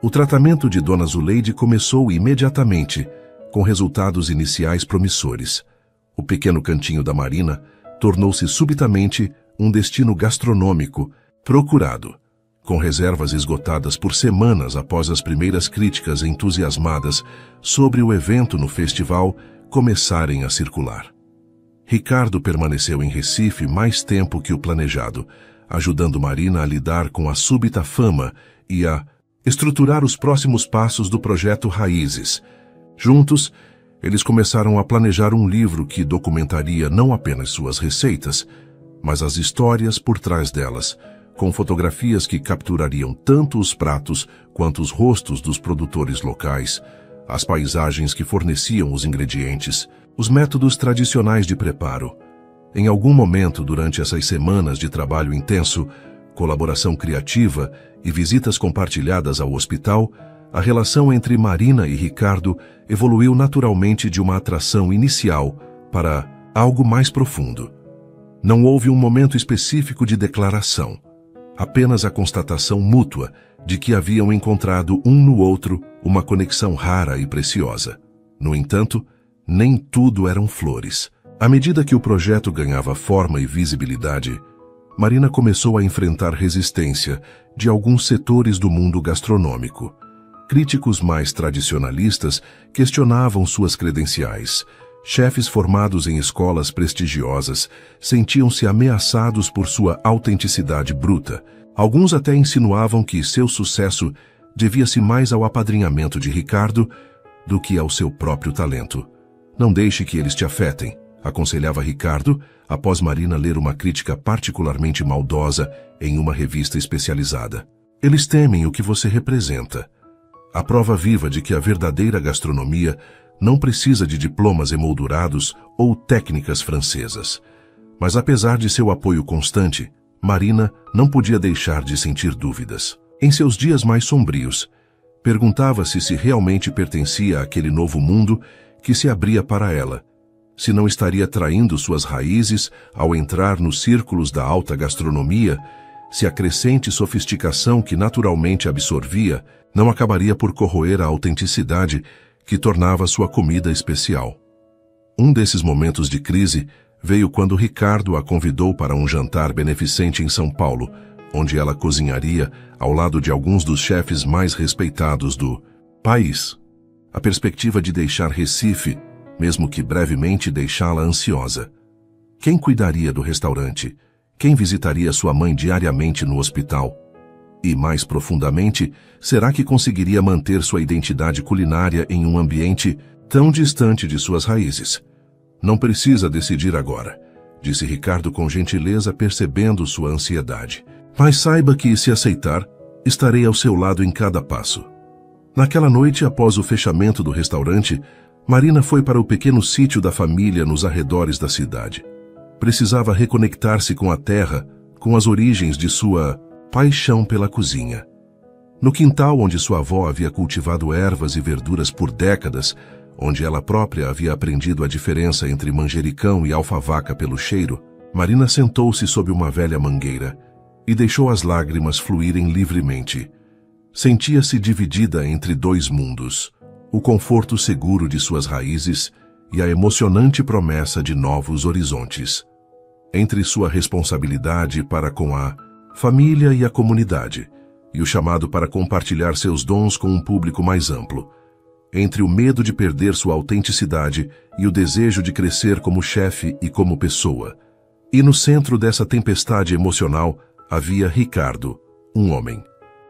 A: O tratamento de Dona Zuleide começou imediatamente, com resultados iniciais promissores. O pequeno cantinho da Marina tornou-se subitamente um destino gastronômico procurado, com reservas esgotadas por semanas após as primeiras críticas entusiasmadas sobre o evento no festival começarem a circular. Ricardo permaneceu em Recife mais tempo que o planejado, ajudando Marina a lidar com a súbita fama e a estruturar os próximos passos do projeto Raízes. Juntos, eles começaram a planejar um livro que documentaria não apenas suas receitas, mas as histórias por trás delas, com fotografias que capturariam tanto os pratos quanto os rostos dos produtores locais, as paisagens que forneciam os ingredientes, os métodos tradicionais de preparo. Em algum momento durante essas semanas de trabalho intenso, colaboração criativa e visitas compartilhadas ao hospital, a relação entre Marina e Ricardo evoluiu naturalmente de uma atração inicial para algo mais profundo. Não houve um momento específico de declaração, apenas a constatação mútua de que haviam encontrado um no outro uma conexão rara e preciosa. No entanto, nem tudo eram flores. À medida que o projeto ganhava forma e visibilidade, Marina começou a enfrentar resistência de alguns setores do mundo gastronômico. Críticos mais tradicionalistas questionavam suas credenciais. Chefes formados em escolas prestigiosas sentiam-se ameaçados por sua autenticidade bruta. Alguns até insinuavam que seu sucesso devia-se mais ao apadrinhamento de Ricardo do que ao seu próprio talento. "Não deixe que eles te afetem", aconselhava Ricardo, após Marina ler uma crítica particularmente maldosa em uma revista especializada. "Eles temem o que você representa." A prova viva de que a verdadeira gastronomia não precisa de diplomas emoldurados ou técnicas francesas. Mas apesar de seu apoio constante, Marina não podia deixar de sentir dúvidas. Em seus dias mais sombrios, perguntava-se se realmente pertencia àquele novo mundo que se abria para ela, se não estaria traindo suas raízes ao entrar nos círculos da alta gastronomia, se a crescente sofisticação que naturalmente absorvia não acabaria por corroer a autenticidade que tornava sua comida especial. Um desses momentos de crise veio quando Ricardo a convidou para um jantar beneficente em São Paulo, onde ela cozinharia ao lado de alguns dos chefes mais respeitados do país. A perspectiva de deixar Recife, mesmo que brevemente, deixá-la ansiosa. Quem cuidaria do restaurante? Quem visitaria sua mãe diariamente no hospital? E, mais profundamente, será que conseguiria manter sua identidade culinária em um ambiente tão distante de suas raízes? Não precisa decidir agora, disse Ricardo com gentileza, percebendo sua ansiedade. Mas saiba que, se aceitar, estarei ao seu lado em cada passo. Naquela noite, após o fechamento do restaurante, Marina foi para o pequeno sítio da família nos arredores da cidade. Precisava reconectar-se com a terra, com as origens de sua paixão pela cozinha. No quintal onde sua avó havia cultivado ervas e verduras por décadas, onde ela própria havia aprendido a diferença entre manjericão e alfavaca pelo cheiro, Marina sentou-se sob uma velha mangueira e deixou as lágrimas fluírem livremente. Sentia-se dividida entre dois mundos, o conforto seguro de suas raízes e a emocionante promessa de novos horizontes. Entre sua responsabilidade para com a família e a comunidade, e o chamado para compartilhar seus dons com um público mais amplo. Entre o medo de perder sua autenticidade e o desejo de crescer como chefe e como pessoa. E no centro dessa tempestade emocional havia Ricardo, um homem,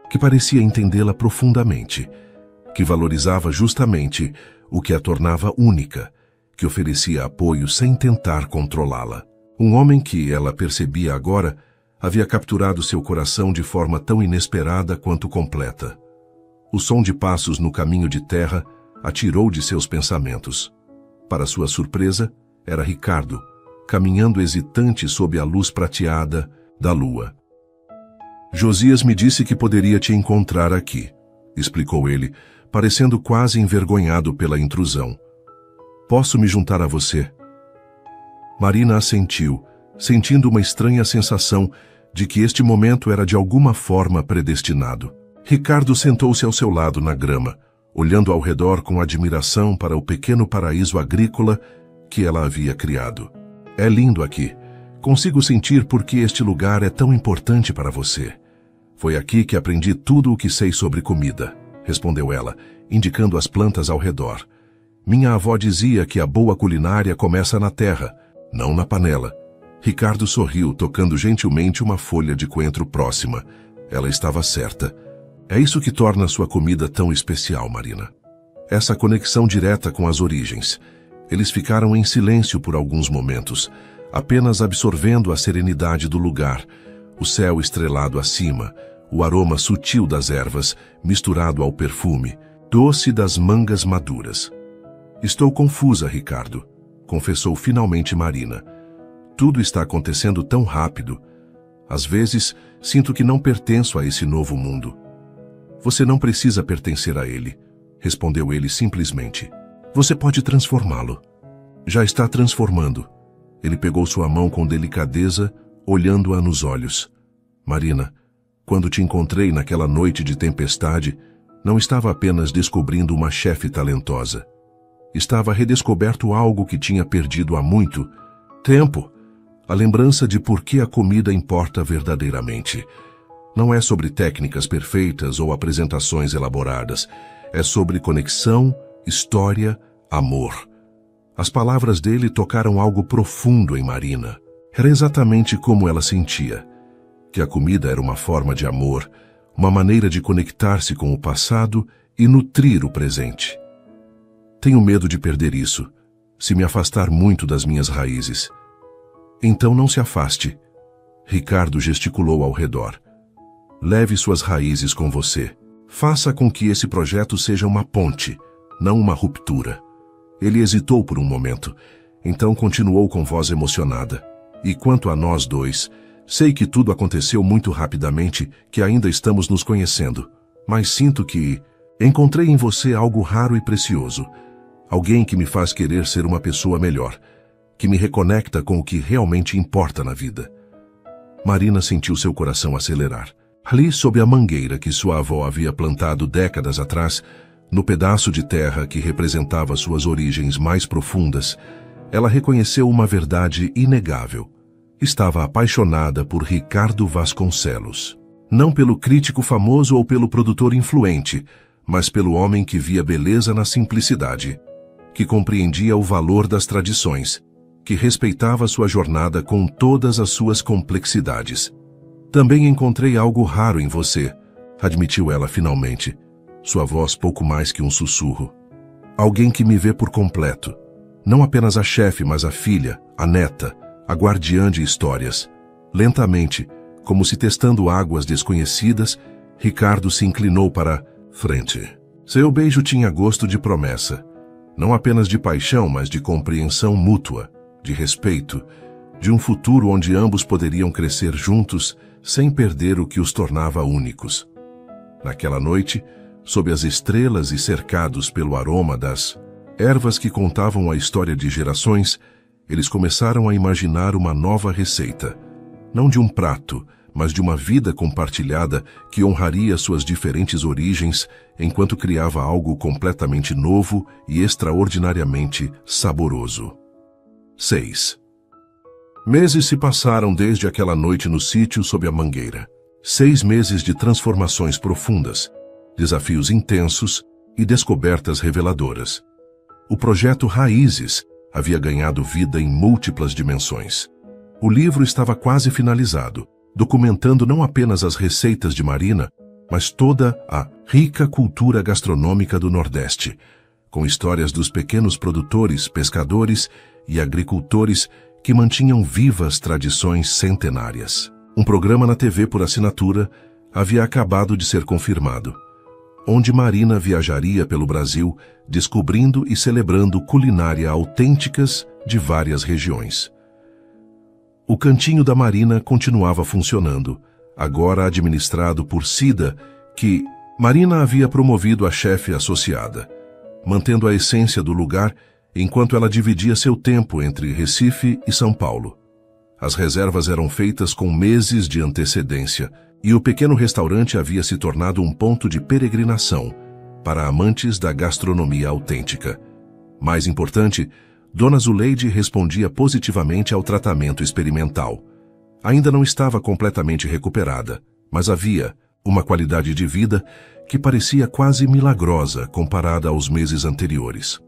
A: que parecia entendê-la profundamente, que valorizava justamente o que a tornava única, que oferecia apoio sem tentar controlá-la. Um homem que, ela percebia agora, havia capturado seu coração de forma tão inesperada quanto completa. O som de passos no caminho de terra a tirou de seus pensamentos. Para sua surpresa, era Ricardo, caminhando hesitante sob a luz prateada da lua. Josias me disse que poderia te encontrar aqui, explicou ele, parecendo quase envergonhado pela intrusão. Posso me juntar a você? Marina assentiu, sentindo uma estranha sensação de que este momento era de alguma forma predestinado. Ricardo sentou-se ao seu lado na grama, olhando ao redor com admiração para o pequeno paraíso agrícola que ela havia criado. É lindo aqui. Consigo sentir por que este lugar é tão importante para você. Foi aqui que aprendi tudo o que sei sobre comida, respondeu ela, indicando as plantas ao redor. Minha avó dizia que a boa culinária começa na terra, não na panela. Ricardo sorriu, tocando gentilmente uma folha de coentro próxima. Ela estava certa. É isso que torna sua comida tão especial, Marina. Essa conexão direta com as origens. Eles ficaram em silêncio por alguns momentos, apenas absorvendo a serenidade do lugar, o céu estrelado acima, o aroma sutil das ervas, misturado ao perfume, doce das mangas maduras. Estou confusa, Ricardo, confessou finalmente Marina. Tudo está acontecendo tão rápido. Às vezes, sinto que não pertenço a esse novo mundo. Você não precisa pertencer a ele, respondeu ele simplesmente. Você pode transformá-lo. Já está transformando. Ele pegou sua mão com delicadeza, olhando-a nos olhos. Marina, quando te encontrei naquela noite de tempestade, não estava apenas descobrindo uma chefe talentosa. Estava redescoberto algo que tinha perdido há muito tempo. A lembrança de por que a comida importa verdadeiramente. Não é sobre técnicas perfeitas ou apresentações elaboradas. É sobre conexão, história, amor. As palavras dele tocaram algo profundo em Marina. Era exatamente como ela sentia. Que a comida era uma forma de amor, uma maneira de conectar-se com o passado e nutrir o presente. Tenho medo de perder isso, se me afastar muito das minhas raízes. Então não se afaste. Ricardo gesticulou ao redor. Leve suas raízes com você. Faça com que esse projeto seja uma ponte, não uma ruptura. Ele hesitou por um momento, então continuou com voz emocionada. E quanto a nós dois, sei que tudo aconteceu muito rapidamente, que ainda estamos nos conhecendo, mas sinto que encontrei em você algo raro e precioso. Alguém que me faz querer ser uma pessoa melhor, que me reconecta com o que realmente importa na vida. Marina sentiu seu coração acelerar. Ali, sob a mangueira que sua avó havia plantado décadas atrás, no pedaço de terra que representava suas origens mais profundas, ela reconheceu uma verdade inegável. Estava apaixonada por Ricardo Vasconcelos. Não pelo crítico famoso ou pelo produtor influente, mas pelo homem que via beleza na simplicidade, que compreendia o valor das tradições, que respeitava sua jornada com todas as suas complexidades. Também encontrei algo raro em você, admitiu ela finalmente, sua voz pouco mais que um sussurro. Alguém que me vê por completo. Não apenas a chefe, mas a filha, a neta, a guardiã de histórias. Lentamente, como se testando águas desconhecidas, Ricardo se inclinou para frente. Seu beijo tinha gosto de promessa. Não apenas de paixão, mas de compreensão mútua, de respeito, de um futuro onde ambos poderiam crescer juntos sem perder o que os tornava únicos. Naquela noite, sob as estrelas e cercados pelo aroma das ervas que contavam a história de gerações, eles começaram a imaginar uma nova receita, não de um prato, mas de uma vida compartilhada que honraria suas diferentes origens enquanto criava algo completamente novo e extraordinariamente saboroso. 6. Meses se passaram desde aquela noite no sítio sob a mangueira. 6 meses de transformações profundas, desafios intensos e descobertas reveladoras. O projeto Raízes havia ganhado vida em múltiplas dimensões. O livro estava quase finalizado, documentando não apenas as receitas de Marina, mas toda a rica cultura gastronômica do Nordeste, com histórias dos pequenos produtores, pescadores e agricultores que mantinham vivas tradições centenárias. Um programa na TV por assinatura havia acabado de ser confirmado, onde Marina viajaria pelo Brasil, descobrindo e celebrando culinária autênticas de várias regiões. O Cantinho da Marina continuava funcionando, agora administrado por Cida, que Marina havia promovido a chefe associada, mantendo a essência do lugar enquanto ela dividia seu tempo entre Recife e São Paulo. As reservas eram feitas com meses de antecedência e o pequeno restaurante havia se tornado um ponto de peregrinação para amantes da gastronomia autêntica. Mais importante, Dona Zuleide respondia positivamente ao tratamento experimental. Ainda não estava completamente recuperada, mas havia uma qualidade de vida que parecia quase milagrosa comparada aos meses anteriores.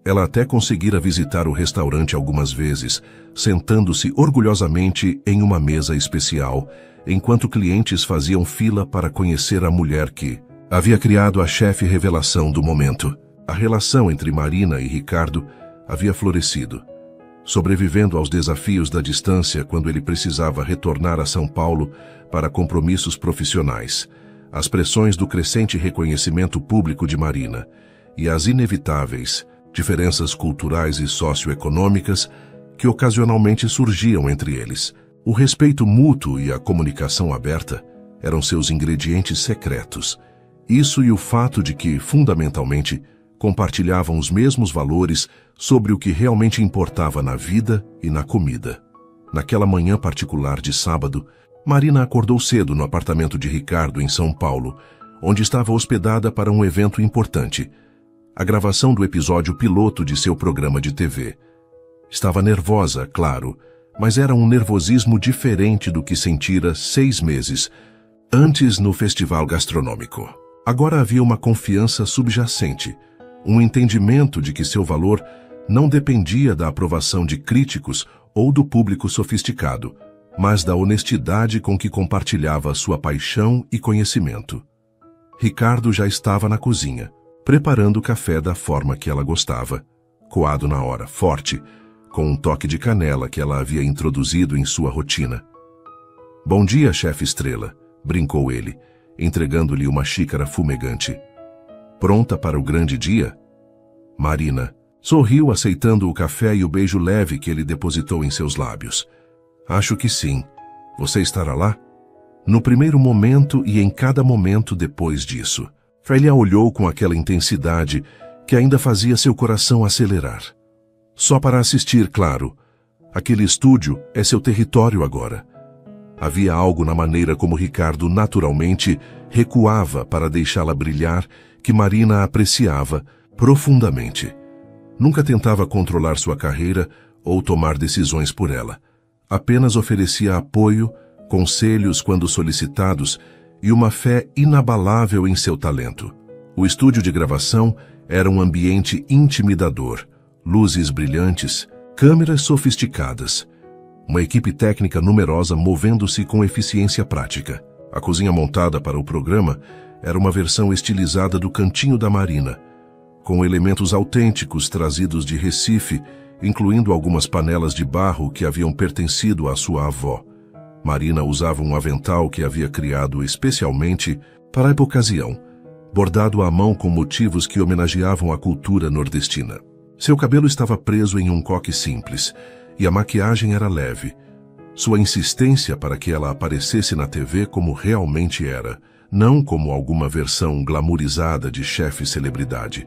A: Ela até conseguira visitar o restaurante algumas vezes, sentando-se orgulhosamente em uma mesa especial, enquanto clientes faziam fila para conhecer a mulher que havia criado a chefe revelação do momento. A relação entre Marina e Ricardo havia florescido, sobrevivendo aos desafios da distância quando ele precisava retornar a São Paulo para compromissos profissionais, as pressões do crescente reconhecimento público de Marina e as inevitáveis diferenças culturais e socioeconômicas que ocasionalmente surgiam entre eles. O respeito mútuo e a comunicação aberta eram seus ingredientes secretos. Isso e o fato de que, fundamentalmente, compartilhavam os mesmos valores sobre o que realmente importava na vida e na comida. Naquela manhã particular de sábado, Marina acordou cedo no apartamento de Ricardo em São Paulo, onde estava hospedada para um evento importante, a gravação do episódio piloto de seu programa de TV. Estava nervosa, claro, mas era um nervosismo diferente do que sentira 6 meses antes no festival gastronômico. Agora havia uma confiança subjacente, um entendimento de que seu valor não dependia da aprovação de críticos ou do público sofisticado, mas da honestidade com que compartilhava sua paixão e conhecimento. Ricardo já estava na cozinha, preparando o café da forma que ela gostava, coado na hora, forte, com um toque de canela que ela havia introduzido em sua rotina. "Bom dia, chefe Estrela", brincou ele, entregando-lhe uma xícara fumegante. "Pronta para o grande dia?" Marina sorriu, aceitando o café e o beijo leve que ele depositou em seus lábios. "Acho que sim. Você estará lá?" No primeiro momento e em cada momento depois disso. Félia olhou com aquela intensidade que ainda fazia seu coração acelerar. "Só para assistir, claro. Aquele estúdio é seu território agora. Havia algo na maneira como Ricardo naturalmente recuava para deixá-la brilhar que Marina apreciava profundamente. Nunca tentava controlar sua carreira ou tomar decisões por ela. Apenas oferecia apoio, conselhos quando solicitados e uma fé inabalável em seu talento. O estúdio de gravação era um ambiente intimidador, luzes brilhantes, câmeras sofisticadas, uma equipe técnica numerosa movendo-se com eficiência prática. A cozinha montada para o programa era uma versão estilizada do Cantinho da Marina, com elementos autênticos trazidos de Recife, incluindo algumas panelas de barro que haviam pertencido à sua avó. Marina usava um avental que havia criado especialmente para a ocasião, bordado à mão com motivos que homenageavam a cultura nordestina. Seu cabelo estava preso em um coque simples, e a maquiagem era leve. Sua insistência para que ela aparecesse na TV como realmente era, não como alguma versão glamourizada de chefe celebridade.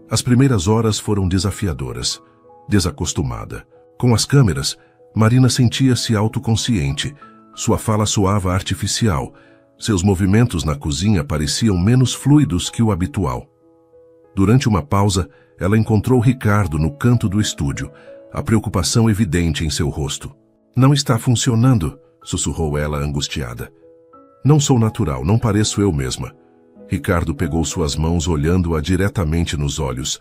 A: As primeiras horas foram desafiadoras. Desacostumada. Com as câmeras, Marina sentia-se autoconsciente. Sua fala soava artificial. Seus movimentos na cozinha pareciam menos fluidos que o habitual. Durante uma pausa, ela encontrou Ricardo no canto do estúdio, a preocupação evidente em seu rosto. "Não está funcionando", sussurrou ela angustiada. "Não sou natural, não pareço eu mesma." Ricardo pegou suas mãos olhando-a diretamente nos olhos.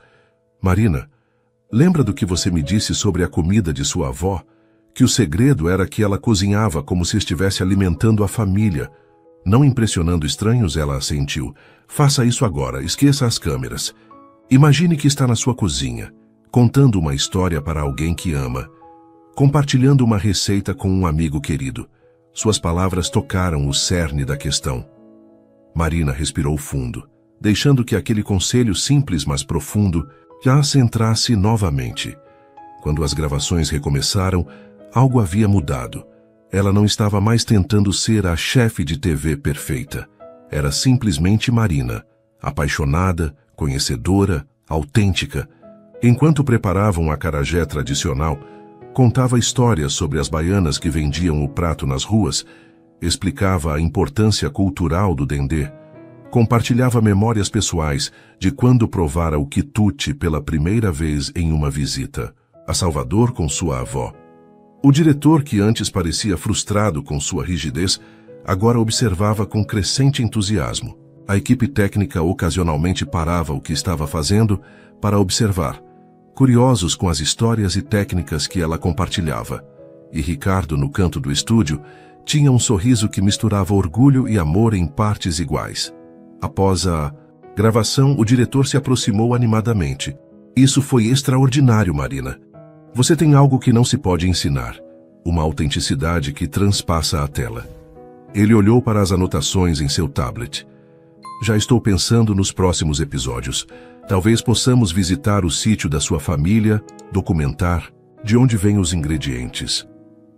A: "Marina, lembra do que você me disse sobre a comida de sua avó? Que o segredo era que ela cozinhava como se estivesse alimentando a família." Não impressionando estranhos, ela assentiu. "Faça isso agora, esqueça as câmeras. Imagine que está na sua cozinha, contando uma história para alguém que ama, compartilhando uma receita com um amigo querido." Suas palavras tocaram o cerne da questão. Marina respirou fundo, deixando que aquele conselho simples mas profundo já se entrasse novamente. Quando as gravações recomeçaram, algo havia mudado. Ela não estava mais tentando ser a chefe de TV perfeita. Era simplesmente Marina, apaixonada, conhecedora, autêntica. Enquanto preparavam a acarajé tradicional, contava histórias sobre as baianas que vendiam o prato nas ruas, explicava a importância cultural do dendê, compartilhava memórias pessoais de quando provara o quitute pela primeira vez em uma visita a Salvador com sua avó. O diretor, que antes parecia frustrado com sua rigidez, agora observava com crescente entusiasmo. A equipe técnica ocasionalmente parava o que estava fazendo para observar, curiosos com as histórias e técnicas que ela compartilhava. E Ricardo, no canto do estúdio, tinha um sorriso que misturava orgulho e amor em partes iguais. Após a gravação, o diretor se aproximou animadamente. "Isso foi extraordinário, Marina. Você tem algo que não se pode ensinar, uma autenticidade que transpassa a tela." Ele olhou para as anotações em seu tablet. "Já estou pensando nos próximos episódios. Talvez possamos visitar o sítio da sua família, documentar de onde vêm os ingredientes."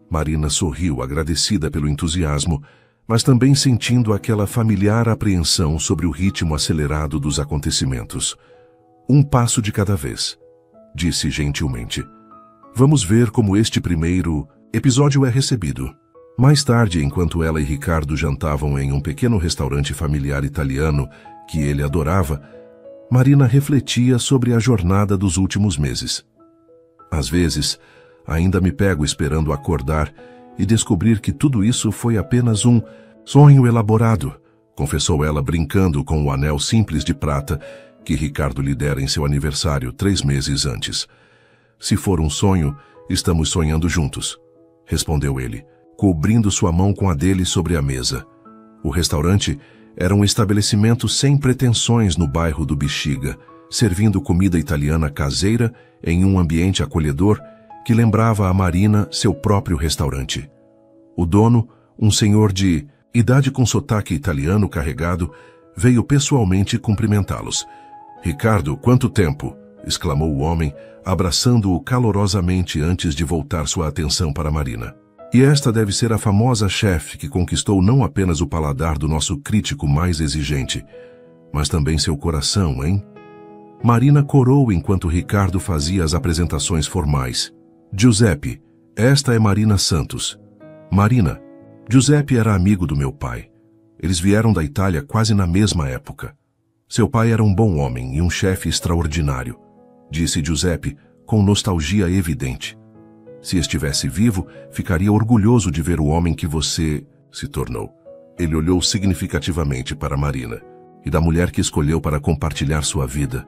A: Marina sorriu, agradecida pelo entusiasmo, mas também sentindo aquela familiar apreensão sobre o ritmo acelerado dos acontecimentos. "Um passo de cada vez", disse gentilmente. "Vamos ver como este primeiro episódio é recebido." Mais tarde, enquanto ela e Ricardo jantavam em um pequeno restaurante familiar italiano que ele adorava, Marina refletia sobre a jornada dos últimos meses. "Às vezes, ainda me pego esperando acordar e descobrir que tudo isso foi apenas um sonho elaborado", confessou ela brincando com o anel simples de prata que Ricardo lhe dera em seu aniversário 3 meses antes. "Se for um sonho, estamos sonhando juntos", respondeu ele, cobrindo sua mão com a dele sobre a mesa. O restaurante era um estabelecimento sem pretensões no bairro do Bexiga, servindo comida italiana caseira em um ambiente acolhedor que lembrava a Marina seu próprio restaurante. O dono, um senhor de idade com sotaque italiano carregado, veio pessoalmente cumprimentá-los. "Ricardo, quanto tempo!" exclamou o homem, abraçando-o calorosamente antes de voltar sua atenção para Marina. "E esta deve ser a famosa chefe que conquistou não apenas o paladar do nosso crítico mais exigente, mas também seu coração, hein?" Marina corou enquanto Ricardo fazia as apresentações formais. "Giuseppe, esta é Marina Santos." "Marina, Giuseppe era amigo do meu pai. Eles vieram da Itália quase na mesma época. Seu pai era um bom homem e um chefe extraordinário, disse Giuseppe com nostalgia evidente. Se estivesse vivo, ficaria orgulhoso de ver o homem que você se tornou. Ele olhou significativamente para Marina e da mulher que escolheu para compartilhar sua vida.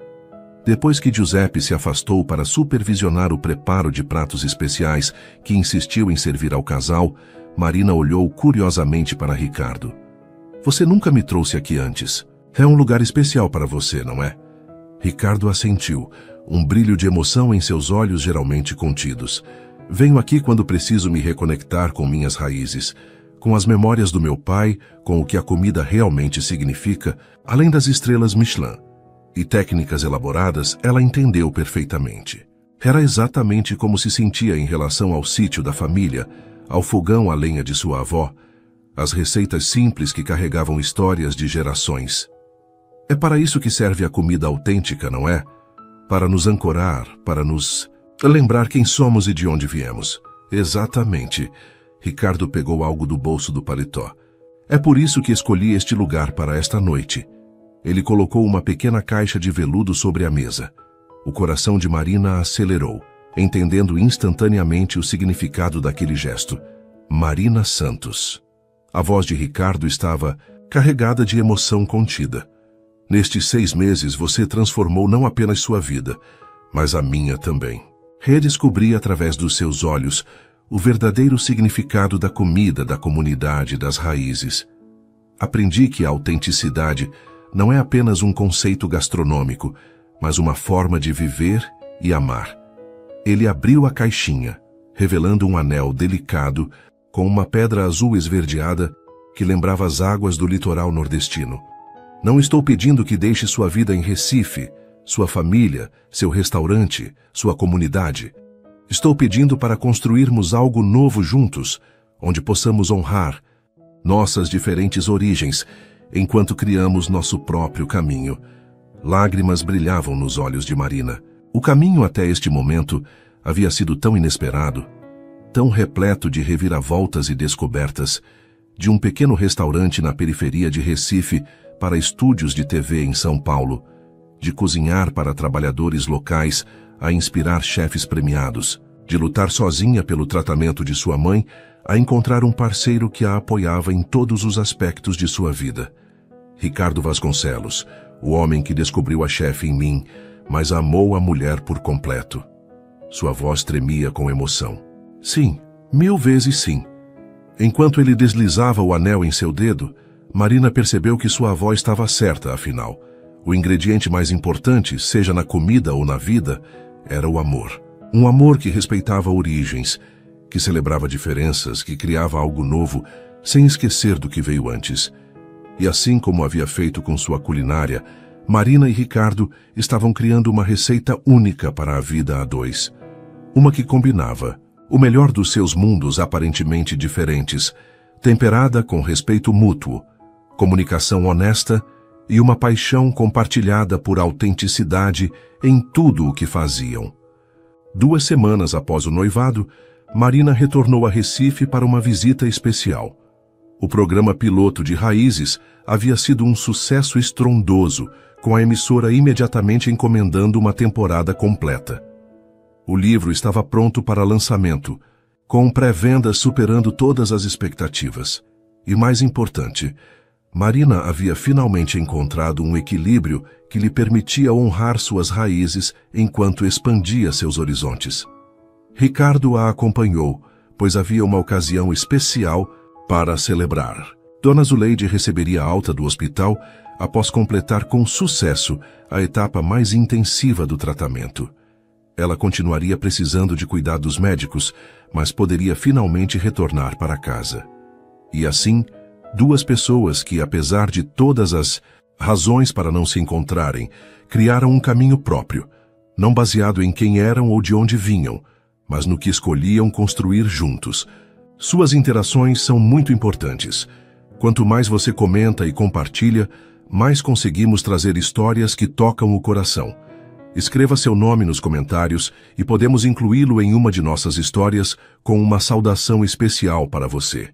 A: Depois que Giuseppe se afastou para supervisionar o preparo de pratos especiais que insistiu em servir ao casal, Marina olhou curiosamente para Ricardo. Você nunca me trouxe aqui antes. É um lugar especial para você, não é? Ricardo assentiu, um brilho de emoção em seus olhos geralmente contidos. Venho aqui quando preciso me reconectar com minhas raízes, com as memórias do meu pai, com o que a comida realmente significa, além das estrelas Michelin. E técnicas elaboradas, ela entendeu perfeitamente. Era exatamente como se sentia em relação ao sítio da família, ao fogão a lenha de sua avó, as receitas simples que carregavam histórias de gerações. É para isso que serve a comida autêntica, não é? Para nos ancorar, para nos lembrar quem somos e de onde viemos. Exatamente. Ricardo pegou algo do bolso do paletó. É por isso que escolhi este lugar para esta noite. Ele colocou uma pequena caixa de veludo sobre a mesa. O coração de Marina acelerou, entendendo instantaneamente o significado daquele gesto. Marina Santos. A voz de Ricardo estava carregada de emoção contida. Nestes 6 meses você transformou não apenas sua vida, mas a minha também. Redescobri através dos seus olhos o verdadeiro significado da comida, da comunidade, das raízes. Aprendi que a autenticidade não é apenas um conceito gastronômico, mas uma forma de viver e amar. Ele abriu a caixinha, revelando um anel delicado com uma pedra azul esverdeada que lembrava as águas do litoral nordestino. Não estou pedindo que deixe sua vida em Recife, sua família, seu restaurante, sua comunidade. Estou pedindo para construirmos algo novo juntos, onde possamos honrar nossas diferentes origens, enquanto criamos nosso próprio caminho. Lágrimas brilhavam nos olhos de Marina. O caminho até este momento havia sido tão inesperado, tão repleto de reviravoltas e descobertas, de um pequeno restaurante na periferia de Recife para estúdios de TV em São Paulo, de cozinhar para trabalhadores locais a inspirar chefes premiados, de lutar sozinha pelo tratamento de sua mãe a encontrar um parceiro que a apoiava em todos os aspectos de sua vida. Ricardo Vasconcelos, o homem que descobriu a chefe em mim, mas amou a mulher por completo. Sua voz tremia com emoção. Sim, 1000 vezes sim. Enquanto ele deslizava o anel em seu dedo, Marina percebeu que sua avó estava certa, afinal. O ingrediente mais importante, seja na comida ou na vida, era o amor. Um amor que respeitava origens, que celebrava diferenças, que criava algo novo, sem esquecer do que veio antes. E assim como havia feito com sua culinária, Marina e Ricardo estavam criando uma receita única para a vida a dois. Uma que combinava o melhor dos seus mundos aparentemente diferentes, temperada com respeito mútuo, comunicação honesta e uma paixão compartilhada por autenticidade em tudo o que faziam. 2 semanas após o noivado, Marina retornou a Recife para uma visita especial. O programa piloto de Raízes havia sido um sucesso estrondoso, com a emissora imediatamente encomendando uma temporada completa. O livro estava pronto para lançamento, com pré-vendas superando todas as expectativas. E mais importante, Marina havia finalmente encontrado um equilíbrio que lhe permitia honrar suas raízes enquanto expandia seus horizontes. Ricardo a acompanhou, pois havia uma ocasião especial para celebrar. Dona Zuleide receberia alta do hospital após completar com sucesso a etapa mais intensiva do tratamento. Ela continuaria precisando de cuidados médicos, mas poderia finalmente retornar para casa. E assim, 2 pessoas que, apesar de todas as razões para não se encontrarem, criaram um caminho próprio, não baseado em quem eram ou de onde vinham, mas no que escolhiam construir juntos. Suas interações são muito importantes. Quanto mais você comenta e compartilha, mais conseguimos trazer histórias que tocam o coração. Escreva seu nome nos comentários e podemos incluí-lo em uma de nossas histórias com uma saudação especial para você.